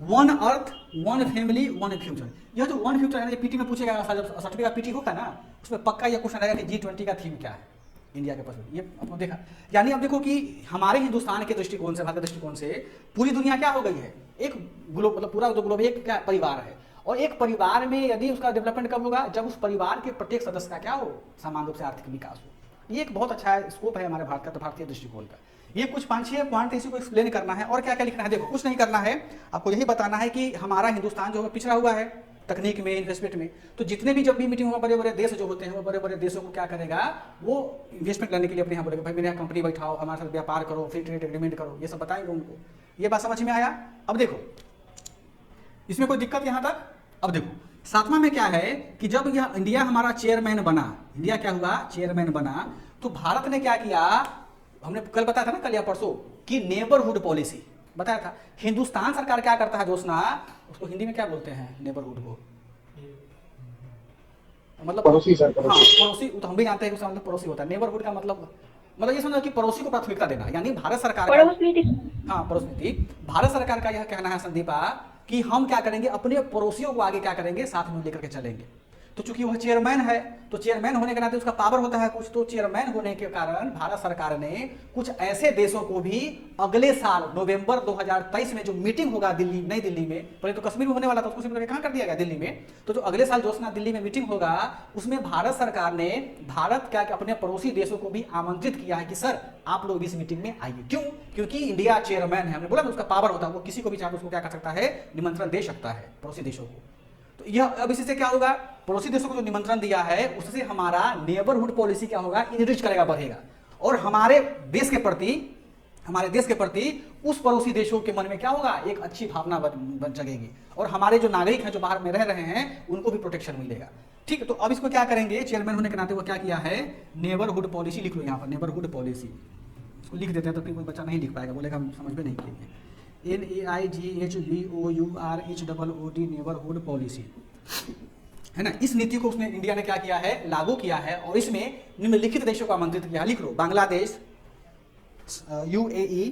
one earth, one family, one future. यह जो वन फ्यूचर है पीटी में पूछेगा, जब 60वीं का पीटी होगा ना उसमें पक्का यह क्वेश्चन आएगा कि G20 का थीम क्या है इंडिया के पास। ये आपको देखा, यानी अब देखो कि हमारे हिंदुस्तान के दृष्टिकोण से, भारत के दृष्टिकोण से पूरी दुनिया क्या हो गई है, एक ग्लोब, मतलब पूरा जो ग्लोब एक क्या परिवार है, और एक परिवार में यदि उसका डेवलपमेंट कब होगा, जब उस परिवार के प्रत्येक सदस्य का क्या हो, समान रूप से आर्थिक विकास हो। ये एक बहुत अच्छा स्कोप है हमारे भारत का, तो भारतीय दृष्टिकोण का। ये कुछ 5-6 पॉइंट इसी को एक्सप्लेन करना है, और क्या क्या लिखना है, देखो कुछ नहीं करना है, आपको यही बताना है कि हमारा हिंदुस्तान जो है पिछड़ा हुआ है तकनीक में, इन्वेस्टमेंट में। तो जितने भी जब भी मीटिंग होगा, बड़े बड़े देश जो होते हैं वो बड़े बड़े देशों को क्या करेगा, वो इन्वेस्टमेंट लेने के लिए अपने यहाँ बोलेगा भाई मेरे यहाँ कंपनी बैठाओ, हमारे साथ व्यापार करो, फ्री ट्रेड एग्रीमेंट करो, ये सब बताएंगे उनको। ये बात समझ में आया। अब देखो इसमें कोई दिक्कत यहाँ तक। अब देखो 7वां में क्या है कि जब यह इंडिया हमारा चेयरमैन बना, इंडिया क्या हुआ, चेयरमैन बना, तो भारत ने क्या किया, हमने कल बताया था ना, कल या परसों, कि नेबरहुड पॉलिसी बताया था। हिंदुस्तान सरकार क्या करता है जोशना, उसको हिंदी में क्या बोलते हैं नेबरहुड को, मतलब पड़ोसी सर, हाँ पड़ोसी, तो हम भी जानते हैं कि मतलब पड़ोसी होता है। नेबरहुड का मतलब ये समझो कि पड़ोसी को प्राथमिकता देना, यानी भारत सरकार का, हाँ पड़ोस नीति, भारत सरकार का यह कहना है संदीपा कि हम क्या करेंगे, अपने पड़ोसियों को आगे क्या करेंगे, साथ में लेकर के चलेंगे। तो चूंकि वह चेयरमैन है, तो चेयरमैन होने के नाते उसका पावर होता है कुछ, तो चेयरमैन होने के कारण भारत सरकार ने कुछ ऐसे देशों को भी अगले साल नवंबर 2023 में जो मीटिंग होगा दिल्ली, नई दिल्ली में, पहले तो कश्मीर में होने वाला था, उसको सिर्फ कहाँ कर दिया गया, दिल्ली में। तो जो अगले साल जोशना दिल्ली में मीटिंग होगा, उसमें भारत सरकार ने भारत क्या अपने पड़ोसी देशों को भी आमंत्रित किया है कि सर आप लोग इस मीटिंग में आइए। क्यों? क्योंकि इंडिया चेयरमैन है, हमने बोला ना उसका पावर होता है, वो किसी को भी चाहे उसको क्या कर सकता है, निमंत्रण दे सकता है पड़ोसी देशों को। तो यह अब इससे क्या होगा, पड़ोसी देशों को जो निमंत्रण दिया है उससे हमारा नेबरहुड पॉलिसी क्या होगा, इनरिच करेगा, बढ़ेगा, और हमारे देश के प्रति हमारे देश के प्रति उस पड़ोसी देशों के मन में क्या होगा, एक अच्छी भावना बन जगेगी, और हमारे जो नागरिक हैं जो बाहर में रह रहे हैं उनको भी प्रोटेक्शन मिलेगा। ठीक है, तो अब इसको क्या करेंगे, चेयरमैन होने के नाते वो क्या किया है, नेबरहुड पॉलिसी लिख लो यहाँ पर, नेबरहुड पॉलिसी इसको लिख देते हैं तो फिर कोई बच्चा नहीं लिख पाएगा, बोलेगा हम समझ में नहीं किए। NAIGHBOURHOOD नेबरहुड पॉलिसी है ना। इस नीति को उसमें इंडिया ने क्या किया है, लागू किया है, और इसमें निम्नलिखित देशों को आमंत्रित किया, लिख लो, Bangladesh, UAE,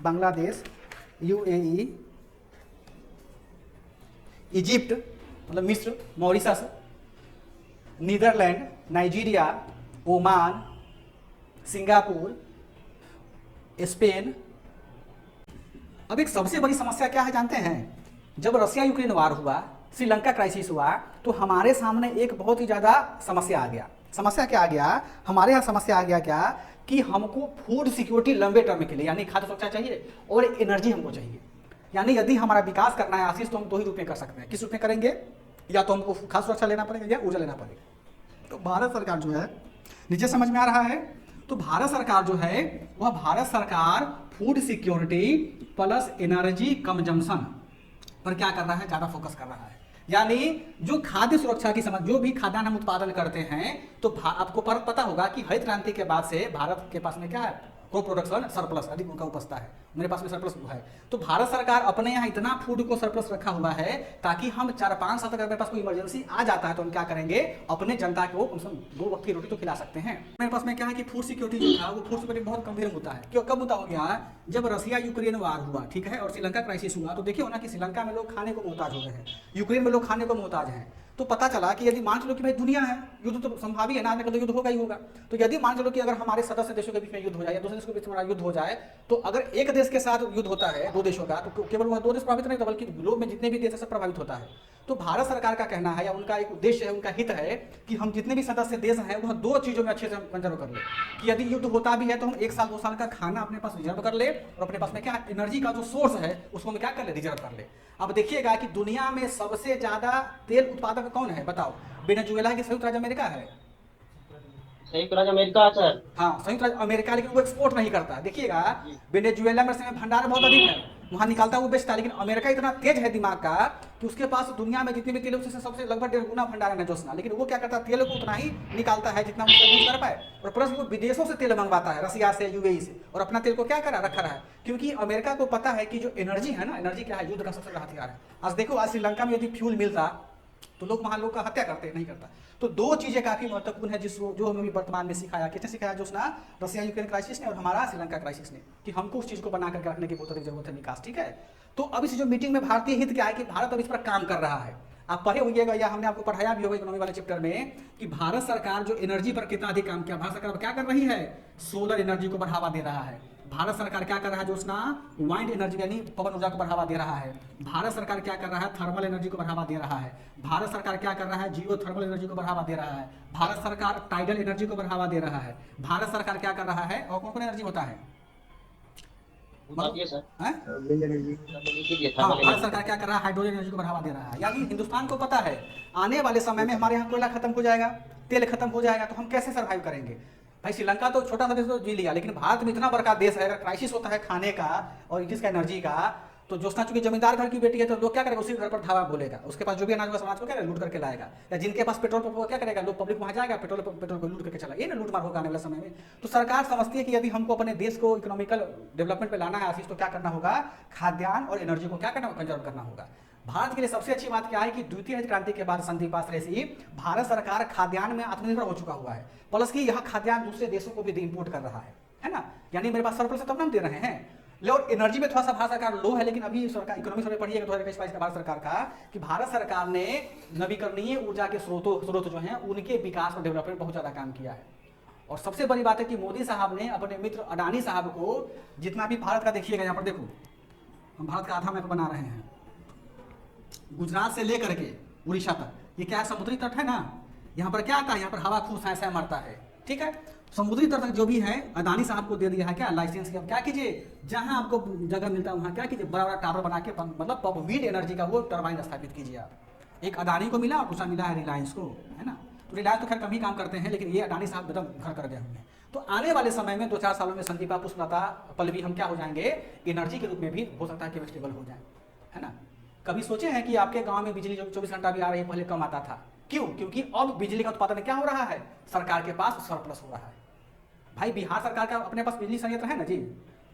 Bangladesh, UAE, Egypt मतलब मिस्र, Mauritius, Netherlands, Nigeria, Oman, Singapore, Spain. अब एक सबसे बड़ी समस्या क्या है जानते हैं, जब रसिया यूक्रेन वार हुआ, श्रीलंका क्राइसिस हुआ, तो हमारे सामने एक बहुत ही ज़्यादा समस्या आ गया। समस्या क्या आ गया, हमारे यहाँ समस्या आ गया क्या कि हमको फूड सिक्योरिटी लंबे टर्म के लिए, यानी खाद्य सुरक्षा चाहिए और एनर्जी हमको चाहिए। यानी यदि हमारा विकास करना है आशीष, तो हम 2 ही रूप में कर सकते हैं। किस रूप में करेंगे, या तो हमको खाद्य सुरक्षा लेना पड़ेगा या ऊर्जा लेना पड़ेगा। तो भारत सरकार जो है, नीचे समझ में आ रहा है, तो भारत सरकार जो है वह भारत सरकार food security plus energy consumption पर क्या कर रहा है, ज़्यादा फोकस कर रहा है। यानी जो खाद्य सुरक्षा की समझ, जो भी खाद्यान्न हम उत्पादन करते हैं, तो आपको पता होगा कि हरित क्रांति के बाद से भारत के पास में क्या है, को प्रोडक्शन सरप्लस अधिक उनका उपजता है, मेरे पास में सरप्लस है। तो भारत सरकार अपने यहाँ इतना फूड को सरप्लस रखा हुआ है ताकि हम 4-5 साल तक अगर मेरे पास कोई इमरजेंसी आ जाता है तो हम क्या करेंगे, अपने जनता को कम से कम 2 वक्त की रोटी तो खिला सकते हैं। मेरे पास में क्या है कि फूड सिक्योरिटी जो था वो फूड सिक्योरिटी बहुत गंभीर मुद्दा है। क्यों, कब मुद्दा हो गया, जब रसिया यूक्रेन वार हुआ, ठीक है, और श्रीलंका क्राइसिस हुआ, तो देखिए हो ना कि श्रीलंका में लोग खाने को मोहताज हो गए हैं, यूक्रेन में लोग खाने को मोहताज हैं। तो पता चला कि यदि मान चलो कि भाई दुनिया है, युद्ध तो संभावी है ना, आने का तो युद्ध होगा ही होगा। तो यदि मान चलो कि अगर हमारे सदस्य देशों के बीच में युद्ध हो जाए या दूसरे देशों के बीच में युद्ध हो जाए, तो अगर एक देश के साथ युद्ध होता है 2 देशों का, तो केवल वह 2 देश प्रभावित नहीं, बल्कि ग्लोब में जितने भी देश है सब प्रभावित होता है। तो भारत सरकार का कहना है या उनका एक उद्देश्य है, उनका हित है कि हम जितने भी सदस्य देश हैं वह 2 चीज़ों में अच्छे से कंजर्व कर ले, कि यदि युद्ध होता भी है तो हम 1 साल 2 साल का खाना अपने पास रिजर्व कर ले, और अपने पास में क्या एनर्जी का जो सोर्स है उसको हम क्या कर ले, रिजर्व कर ले। अब देखिएगा कि दुनिया में सबसे ज्यादा तेल उत्पादक कौन है, बताओ, वेनेजुएला की संयुक्त राज्य अमेरिका है, संयुक्त राज्य अमेरिका सर, हाँ संयुक्त राज्य अमेरिका, लेकिन वो एक्सपोर्ट नहीं करता। देखिएगा वेनेजुएला में समय भंडार बहुत अधिक है, वहाँ निकालता है वो बेचता है, लेकिन अमेरिका इतना तेज है दिमाग का कि उसके पास दुनिया में जितने भी तेल उससे सबसे लगभग 1.5 गुना भंडारण है जोशना, लेकिन वो क्या करता है, तेल को उतना ही निकालता है जितना उसका यूज कर पाए, और प्लस वो विदेशों से तेल मंगवाता है, रसिया से, UAE से, और अपना तेल को क्या करा रखा रहा है, क्योंकि अमेरिका को पता है कि जो एनर्जी है ना, एनर्जी क्या है, युद्ध का सबसे बड़ा हथियार है। आज देखो, आज श्रीलंका में यदि फ्यूल मिलता तो लोग वहाँ लोग का हत्या करते, नहीं करता। तो 2 चीजें काफी महत्वपूर्ण है जिसको जो हमें वर्तमान में सिखाया, किसने सिखाया, जो उसना रसिया यूक्रेन क्राइसिस ने और हमारा श्रीलंका क्राइसिस ने, कि हमको उस चीज को बना करके रखने की बहुत अधिक जरूरत है, विकास। ठीक है, तो अब इस जो मीटिंग में भारतीय हित क्या है कि भारत अब इस पर काम कर रहा है। आप पढ़े होइएगा या हमने आपको पढ़ाया भी होगा इकोनॉमी वाले चैप्टर में कि भारत सरकार जो एनर्जी पर कितना अधिक काम किया। भारत सरकार क्या कर रही है, सोलर एनर्जी को बढ़ावा दे रहा है। भारत सरकार क्या कर रहा है, जो उसना वाइंड एनर्जी यानी पवन ऊर्जा को बढ़ावा दे रहा है। भारत सरकार क्या कर रहा है, थर्मल एनर्जी को बढ़ावा दे रहा है। भारत सरकार क्या कर रहा है, जियो थर्मल एनर्जी को बढ़ावा दे रहा है। भारत सरकार टाइडल एनर्जी को बढ़ावा दे रहा है। भारत सरकार क्या कर रहा है, और कौन कौन एनर्जी होता है, विंड एनर्जी। हाँ, भारत सरकार क्या कर रहा है, हाइड्रोजन एनर्जी को बढ़ावा दे रहा है। यानी हिंदुस्तान को पता है आने वाले समय में हमारे यहाँ कोयला खत्म हो जाएगा, तेल खत्म हो जाएगा, तो हम कैसे सर्वाइव करेंगे। भाई श्रीलंका तो छोटा सा देश तो जी लिया, लेकिन भारत में इतना बड़ा देश है, अगर क्राइसिस होता है खाने का और जिसका एनर्जी का, तो जोशना चूंकि जमींदार घर की बेटी है तो लोग क्या करेगा, उसी घर पर धावा बोलेगा, उसके पास जो भी अनाज होगा समाज को क्या लूट करके लाएगा, या जिनके पास पेट्रोल पंप होगा क्या करेगा, लोग पब्लिक वहाँ जाएगा, पेट्रोल को लूट करके चला, ये ना लूट मार होगा आने वाले समय में। तो सरकार समझती है कि यदि हमको अपने देश को इकोनॉमिकल डेवलपमेंट पे लाना है आशीष, तो क्या करना होगा, खाद्यान्न और एनर्जी को क्या करना होगा, कंजर्व करना होगा। भारत के लिए सबसे अच्छी बात क्या है कि द्वितीय हरित क्रांति के बाद संधि पास से भारत सरकार खाद्यान्न में आत्मनिर्भर हो चुका हुआ है, प्लस कि यह खाद्यान्न दूसरे देशों को भी इंपोर्ट कर रहा है ना, यानी मेरे पास सरप्लस तब हम दे रहे हैं। और एनर्जी में थोड़ा सा भारत सरकार लो है, लेकिन अभी सरकार इकोनॉमिक सर्वे पढ़िएगा 2022 का भारत सरकार का, कि भारत सरकार ने नवीकरणीय ऊर्जा के स्रोत जो हैं उनके विकास और डेवलपमेंट बहुत ज़्यादा काम किया है। और सबसे बड़ी बात है कि मोदी साहब ने अपने मित्र अडानी साहब को जितना भी भारत का, देखिएगा यहाँ पर देखो, हम भारत का आधा मैप बना रहे हैं, गुजरात से लेकर के उड़ीसा तक, ये क्या है, समुद्री तट है ना, यहाँ पर क्या आता है, यहाँ पर हवा खूब सैं मरता है, ठीक है। समुद्री तट तक जो भी है अडानी साहब को दे दिया है क्या, लाइसेंस के। क्या कीजिए, जहां आपको जगह मिलता है वहां क्या कीजिए, बड़ा बड़ा टावर बना के, मतलब विंड एनर्जी का वो टरबाइन स्थापित कीजिए आप। एक अडानी को मिला और दूसरा मिला है रिलायंस को, है ना। तो रिलायंस तो खैर कम ही काम करते हैं, लेकिन ये अडानी साहब एकदम घर कर गए होंगे। तो आने वाले समय में 2-4 सालों में संदीपा, पुष्पलता, पल्लवी हम क्या हो जाएंगे, एनर्जी के रूप में भी हो सकता है कि स्टेबल हो जाए, है ना। कभी सोचे हैं कि आपके गांव में बिजली जो 24 घंटा भी आ रही है, पहले कम आता था, क्यों? क्योंकि अब बिजली का उत्पादन क्या हो रहा है, सरकार के पास सरप्लस हो रहा है। भाई बिहार सरकार का अपने पास बिजली संयंत्र है ना जी,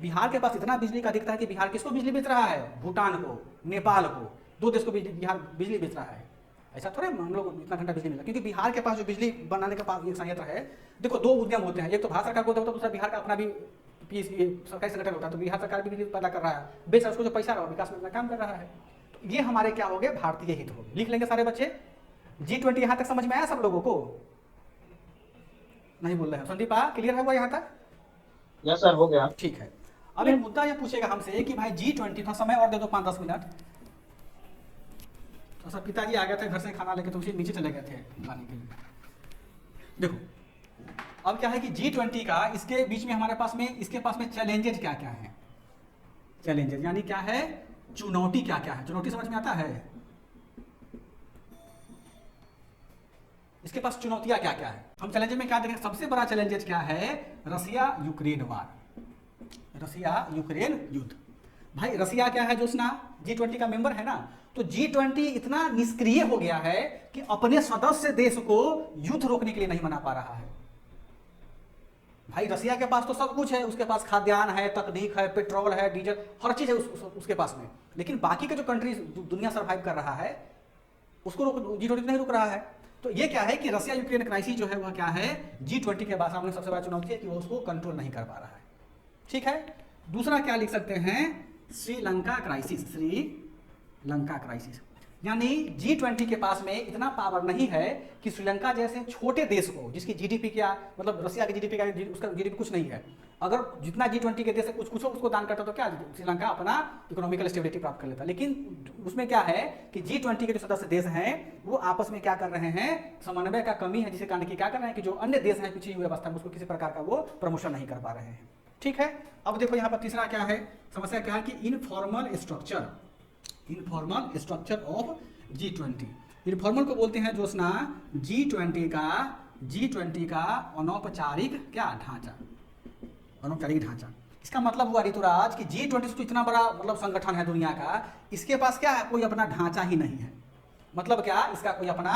बिहार के पास इतना बिजली का अधिकता है कि बिहार किसको बिजली बेच रहा है, भूटान को, नेपाल को, 2 देश को बिहार बिजली बेच रहा है। ऐसा थोड़े हम लोग इतना घंटा बिजली मिला, क्योंकि बिहार के पास जो बिजली बनाने के पास एक संयंत्र है। देखो 2 उद्यम होते हैं, एक तो भारत सरकार को होता है, दूसरा बिहार का अपना भी सरकारी संगठन होता है। तो बिहार सरकार भी बिजली पैदा कर रहा है, बेच रहा है, उसको जो पैसा रहा विकास में अपना काम कर रहा है। तो ये हमारे क्या हो गए, भारतीय हित हो गए। लिख लेंगे सारे बच्चे। G20 यहाँ तक समझ में आया सब लोगों को? नहीं बोल रहे हैं। संदीपा क्लियर है वो यहाँ तक? यस सर, हो गया। ठीक है। अब एक मुद्दा ये पूछेगा हमसे कि भाई G20 था, समय और दे दो 5-10 मिनट। तो सर पिताजी आ गए थे घर से खाना लेके, तो उसी नीचे चले गए थे लाने के लिए। देखो अब क्या है कि G20 का इसके बीच में हमारे पास में, इसके पास में चैलेंजेस क्या क्या है। चैलेंजेस यानी क्या है, चुनौती क्या क्या है। चुनौती समझ में आता है? इसके पास चुनौतियां क्या क्या है। हम चैलेंज में क्या देखें, सबसे बड़ा चैलेंजेस क्या है, रसिया यूक्रेन वार, रसिया यूक्रेन युद्ध। भाई रसिया क्या है, जोशना G20 का मेंबर है ना, तो G20 इतना निष्क्रिय हो गया है कि अपने सदस्य देश को युद्ध रोकने के लिए नहीं मना पा रहा है। भाई रसिया के पास तो सब कुछ है, उसके पास खाद्यान्न है, तकनीक है, पेट्रोल है, डीजल, हर चीज है उसके पास में। लेकिन बाकी के जो कंट्रीज दुनिया सर्वाइव कर रहा है उसको G20 नहीं रुक रहा है। तो ये क्या है कि रसिया यूक्रेन क्राइसिस जो है वह क्या है, G20 के सामने सबसे बड़ा चुनौती है कि वो उसको कंट्रोल नहीं कर पा रहा है। ठीक है। दूसरा क्या लिख सकते हैं, श्रीलंका क्राइसिस, श्रीलंका क्राइसिस। यानी G20 के पास में इतना पावर नहीं है कि श्रीलंका जैसे छोटे देश को, जिसकी जीडीपी क्या मतलब रसिया की जीडीपी का, उसका जीडीपी कुछ नहीं है, अगर जितना G20 के देश से कुछ उसको दान करता तो क्या श्रीलंका अपना इकोनॉमिकल स्टेबिलिटी प्राप्त कर लेता। लेकिन उसमें क्या है कि G20 के जो सदस्य देश हैं वो आपस में क्या कर रहे हैं, समन्वय का कमी है, जिसके कारण की क्या कर रहे हैं कि जो अन्य देश हैं पिछड़ी हुई अवस्था में उसको किसी प्रकार का वो प्रमोशन नहीं कर पा रहे हैं। ठीक है। अब देखो यहाँ पर तीसरा क्या है, समस्या क्या है कि informal structure of G20। Informal को बोलते हैं जोशना G20 का अनौपचारिक क्या ढांचा, अनौपचारिक ढांचा। इसका मतलब हुआ ऋतुराज कि G20 तो इतना बड़ा मतलब संगठन है दुनिया का, इसके पास क्या है, कोई अपना ढांचा ही नहीं है। मतलब क्या, इसका कोई अपना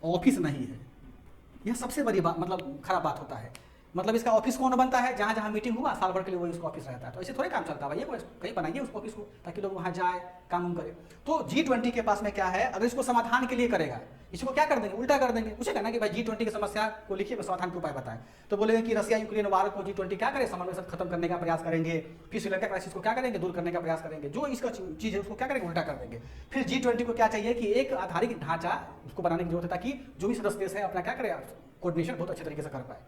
ऑफिस नहीं है। यह सबसे बड़ी बात, मतलब खराब बात होता है। मतलब इसका ऑफिस कौन बनता है, जहाँ जहाँ मीटिंग हुआ साल भर के लिए वही उसका ऑफिस रहता है। तो ऐसे थोड़े काम चलता है भाई, ये कहीं बनाइए उस ऑफिस को ताकि लोग वहाँ जाए काम करें। तो G20 के पास में क्या है, अगर इसको समाधान के लिए करेगा, इसको क्या कर देंगे, उल्टा कर देंगे। पूछेगा ना कि भाई G20 की समस्या को लिखिए, समाधान के उपाय बताएं, तो बोलेंगे कि रसिया यूक्रेन वार को G20 क्या करे, समन्वय से खत्म करने का प्रयास करेंगे। फिर श्रीलंका क्राइसिस को क्या करेंगे, दूर करने का प्रयास करेंगे। जो इसका चीज है उसको क्या करेंगे, उल्टा कर देंगे। फिर G20 को क्या चाहिए कि एक आधारिक ढांचा उसको बनाने की जरूरत है ताकि जो भी सदस्य देश है अपना क्या करे, कोऑर्डिनेशन बहुत अच्छे तरीके से कर पाए।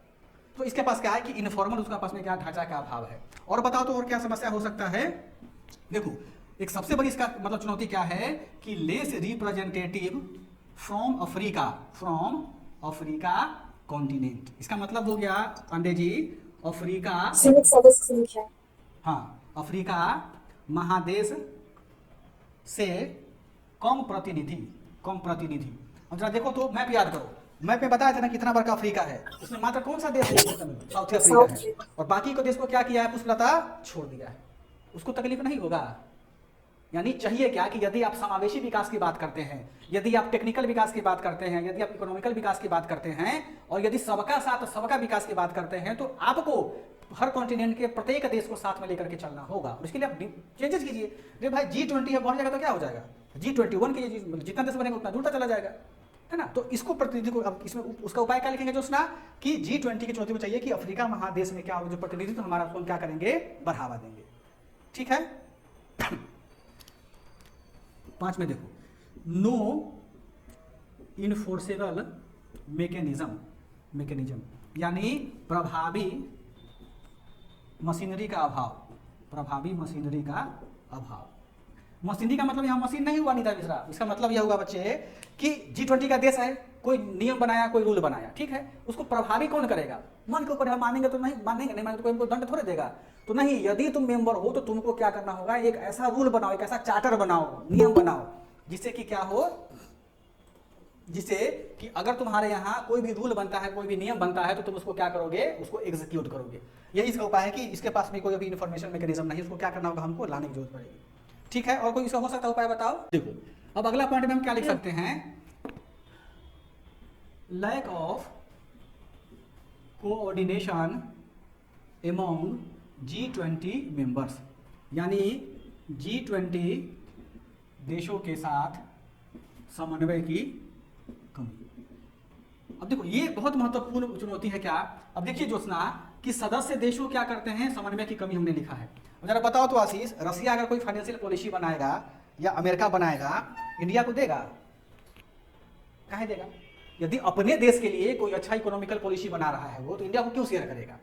तो इसके पास क्या है कि इनफॉर्मल उसका पास में क्या ढांचा का अभाव है। और बताओ तो और क्या समस्या हो सकता है। देखो एक सबसे बड़ी इसका मतलब चुनौती क्या है कि less representative from Africa continent. इसका मतलब हो गया पांडे जी, अफ्रीका, सीमित सदस्य संख्या। हाँ, अफ्रीका महादेश से कम प्रतिनिधि। अब जरा देखो तो मैप याद करो, मैप में बताया था ना कितना बड़ा अफ्रीका है, उसमें मात्र कौन सा देश है, साउथ अफ्रीका है, और बाकी को देश को क्या किया है, पुष्पलता छोड़ दिया है। उसको तकलीफ नहीं होगा। यानी चाहिए क्या कि यदि आप समावेशी विकास की बात करते हैं, यदि आप टेक्निकल विकास की बात करते हैं, यदि आप इकोनॉमिकल विकास की बात करते हैं, और यदि सबका साथ सबका विकास की बात करते हैं, तो आपको हर कॉन्टिनेंट के प्रत्येक देश को साथ में लेकर के चलना होगा। और इसके लिए आप चेंजेस कीजिए। अरे भाई G20 है, बढ़ जाएगा तो क्या हो जाएगा, G21 के जितना देश बनेगा उतना जुड़ता चला जाएगा, है ना। तो इसको प्रतिनिधि को, अब इसमें उसका उपाय क्या लिखेंगे जो सुना कि G20 की चुनौती में चाहिए कि अफ्रीका महादेश में क्या होगा, जो प्रतिनिधित्व हमारा उसको क्या करेंगे, बढ़ावा देंगे। ठीक है। 5 में देखो, नो इनफोर्सेबल मैकेनिज्म यानी प्रभावी मशीनरी का अभाव। मशीनरी का मतलब यहाँ मशीन नहीं हुआ नीता मिश्रा, इसका मतलब यह हुआ बच्चे कि G20 का देश है, कोई नियम बनाया, कोई रूल बनाया, ठीक है, उसको प्रभावी कौन करेगा, मन के ऊपर है, मानेंगे तो नहीं, मानेंगे नहीं मानेंगे तो कोई दंड थोड़े देगा। तो नहीं, यदि तुम मेंबर हो तो तुमको क्या करना होगा, एक ऐसा रूल बनाओ, एक ऐसा चार्टर बनाओ, नियम बनाओ, जिससे कि क्या हो, जिससे कि अगर तुम्हारे यहाँ कोई भी रूल बनता है, कोई भी नियम बनता है, तो तुम उसको क्या करोगे, उसको एग्जीक्यूट करोगे। यही इसका उपाय है कि इसके पास में कोई अभी इन्फॉर्मेशन मैकेनिज्म नहीं, उसको क्या करना होगा, हमको लाने की जरूरत पड़ेगी। ठीक है, और कोई इसका हो सकता है उपाय बताओ। देखो अब अगला पॉइंट में हम क्या लिख सकते हैं, lack of coordination among G20 members, यानी G20 देशों के साथ समन्वय की कमी। अब देखो ये बहुत महत्वपूर्ण चुनौती है क्या। अब देखिए ज्योत्सना कि सदस्य देशों क्या करते हैं, समन्वय की कमी हमने लिखा है। जरा बताओ तो आशीष, रसिया अगर कोई फाइनेंशियल पॉलिसी बनाएगा या अमेरिका बनाएगा, इंडिया को देगा? काहे देगा? यदि अपने देश के लिए कोई अच्छा इकोनॉमिकल पॉलिसी बना रहा है वो, तो इंडिया को क्यों शेयर करेगा?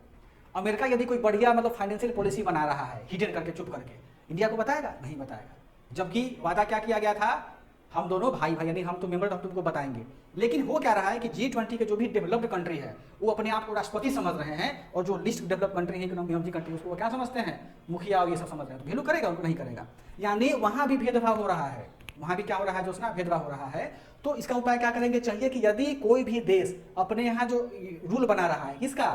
अमेरिका यदि कोई बढ़िया मतलब फाइनेंशियल पॉलिसी बना रहा है हिडन करके, चुप करके, इंडिया को बताएगा? नहीं बताएगा। जबकि वादा क्या किया गया था, हम दोनों भाई भाई, यानी हम तो मेंबर, हम तुमको बताएंगे। लेकिन हो क्या रहा है कि G20 के जो भी डेवलप्ड कंट्री है वो अपने आप को राष्ट्रपति समझ रहे हैं, और जो लिस्ट डेवलप कंट्री है इकोनॉमिक कंट्री, उसको क्या समझते हैं, मुखिया और ये सब समझ रहे हैं। तो वैल्यू करेगा, उनको नहीं करेगा। यानी वहां भी भेदभाव हो रहा है, वहां भी क्या हो रहा है जो भेदभाव हो रहा है। तो इसका उपाय क्या करेंगे, चाहिए कि यदि कोई भी देश अपने यहाँ जो रूल बना रहा है, किसका,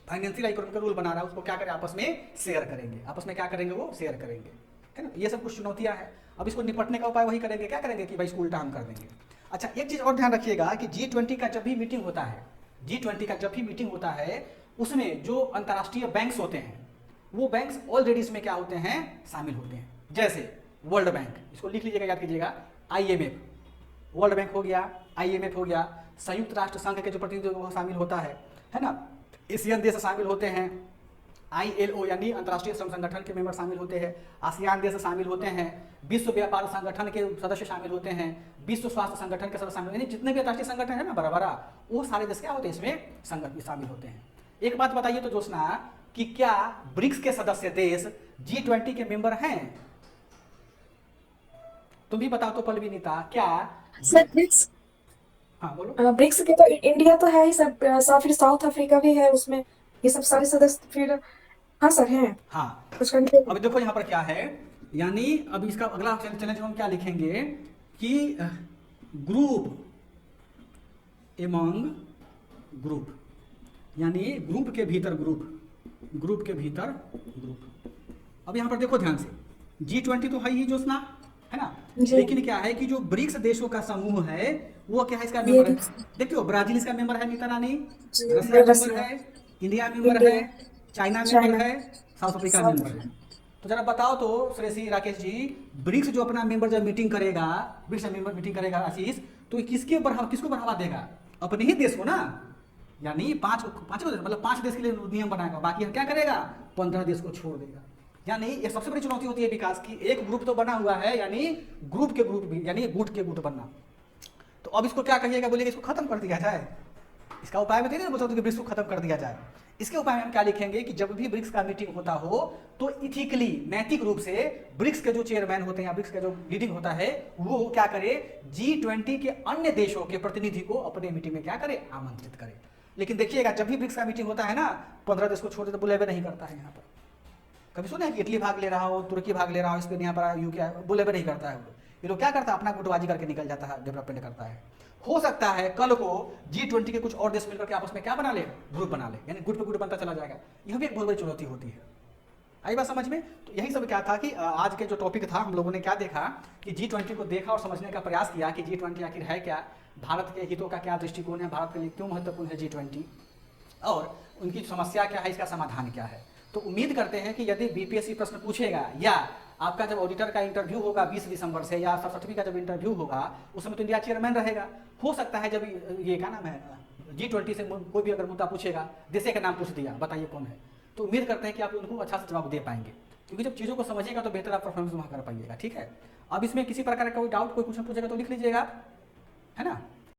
फाइनेंशियल इकोनॉमिक रूल बना रहा है, उसको क्या करें, आपस में शेयर करेंगे। आपस में क्या करेंगे, वो शेयर करेंगे, है ना। ये सब कुछ चुनौतियां हैं। अब इसको निपटने का उपाय वही करेंगे, क्या करेंगे कि भाई इसको उल्टा हम कर देंगे। अच्छा, एक चीज और ध्यान रखिएगा कि G20 का जब भी मीटिंग होता है, G20 का जब भी मीटिंग होता है, उसमें जो अंतर्राष्ट्रीय बैंक्स होते हैं, वो बैंक्स ऑलरेडी इसमें क्या होते हैं, शामिल होते हैं। जैसे वर्ल्ड बैंक, इसको लिख लीजिएगा, याद कीजिएगा, IMF, वर्ल्ड बैंक हो गया, IMF हो गया, संयुक्त राष्ट्र संघ के जो प्रतिनिधि वो शामिल होता है ना। एशियन देश शामिल होते हैं, ILO यानी अंतर्राष्ट्रीय श्रम संगठन के मेंबर शामिल होते हैं, आसियान देश शामिल होते हैं, विश्व व्यापार संगठन के सदस्य शामिल होते हैं, विश्व स्वास्थ्य संगठन के सदस्य शामिल, यानी जितने भी अंतर्राष्ट्रीय संगठन है ना बड़ा बड़ा, वो सारे देश क्या होते हैं, इसमें संगठन शामिल होते हैं। एक बात बताइए तो ज्योत्सना कि क्या ब्रिक्स के सदस्य देश G20 के मेंबर हैं? तुम भी बताओ तो पल्लवीनीता, क्या सर ब्रिक्स, हाँ बोलो। ब्रिक्स के तो इंडिया तो है ही सब, फिर साउथ अफ्रीका भी है उसमें, ये सब सारे सदस्य फिर, हाँ सर हैं। हाँ, कुछ कंट्री अब देखो यहाँ पर क्या है, यानी अब इसका अगला चैलेंज हम क्या लिखेंगे कि ग्रुप एमंग ग्रुप, यानी ग्रुप के भीतर ग्रुप, ग्रुप के भीतर ग्रुप। अब यहाँ पर देखो ध्यान से, G20 तो है ही ज्योत्सना, है ना। जी। लेकिन क्या है कि जो ब्रिक्स देशों का समूह है वो क्या है, इसका मेंबर है। देखियो ब्राजील इसका मेंबर है, नीता रानी, रसिया मेंबर है, इंडिया मेंबर है, चाइना मेंबर है, साउथ अफ्रीका मेंबर है। तो जरा बताओ तो श्रेयसी, राकेश जी, ब्रिक्स जो अपना मेंबर जब मीटिंग करेगा, ब्रिक्स मेंबर मीटिंग करेगा आशीष, तो किसको बढ़ावा देगा, अपने ही देश को ना। यानी पांच देश, मतलब 5 देश के लिए नियम बनाएगा, बाकी क्या करेगा, 15 देश को छोड़ देगा। यानी ये सबसे बड़ी चुनौती होती है विकास की, एक ग्रुप तो बना हुआ है, यानी ग्रुप के ग्रुप भी, यानी गुट के गुट बनना। तो अब इसको क्या कहिएगा, बोलिएगा इसको खत्म कर दिया जाए। इसका उपाय में नहीं बोल सकते कि ब्रिक्स को खत्म कर दिया जाए। इसके उपाय में हम क्या लिखेंगे कि जब भी ब्रिक्स का मीटिंग होता हो तो इथिकली, नैतिक रूप से ब्रिक्स के जो चेयरमैन होते हैं या ब्रिक्स का जो लीडिंग होता है वो क्या करे, G20 के अन्य देशों के प्रतिनिधि को अपने मीटिंग में क्या करे, आमंत्रित करे। लेकिन देखिएगा जब भी ब्रिक्स का मीटिंग होता है ना, 15 देश को छोड़ देते, बुलेबे नहीं करता है। यहाँ पर कभी सुना है कि इटली भाग ले रहा हो, तुर्की भाग ले रहा हो, स्पेन यहाँ पर यूके, बुलेबे नहीं करता है। ये लोग क्या करता है, अपना गुटबाजी करके निकल जाता है, डेवलपमेंट करता है। हो सकता है कल को G20 के कुछ और देश मिलकर के आपस में क्या बना ले, ग्रुप बना ले, यानी गुट पे गुट बनता चला जाएगा। यह भी एक बहुत बड़ी चुनौती होती है। आई बात समझ में। तो यही सब क्या था कि आज के जो टॉपिक था, हम लोगों ने क्या देखा कि G20 को देखा और समझने का प्रयास किया कि G20 आखिर है क्या, भारत के हितों का क्या दृष्टिकोण है, भारत के लिए क्यों महत्वपूर्ण है G20, और उनकी समस्या क्या है, इसका समाधान क्या है। तो उम्मीद करते हैं कि यदि BPSC प्रश्न पूछेगा या आपका जब ऑडिटर का इंटरव्यू होगा 20 दिसंबर से, या सरस्वती का जब इंटरव्यू होगा उसमें तो इंडिया चेयरमैन रहेगा। हो सकता है जब ये क्या नाम है, G20 से कोई भी अगर मुद्दा पूछेगा, देश का नाम पूछ दिया, बताइए कौन है, तो उम्मीद करते हैं कि आप उनको अच्छा से जवाब दे पाएंगे, क्योंकि जब चीज़ों को समझिएगा तो बेहतर आप परफॉर्मेंस वहाँ कर पाइएगा। ठीक है, अब इसमें किसी प्रकार का कोई डाउट, कोई क्वेश्चन पूछेगा तो लिख लीजिएगा, है ना।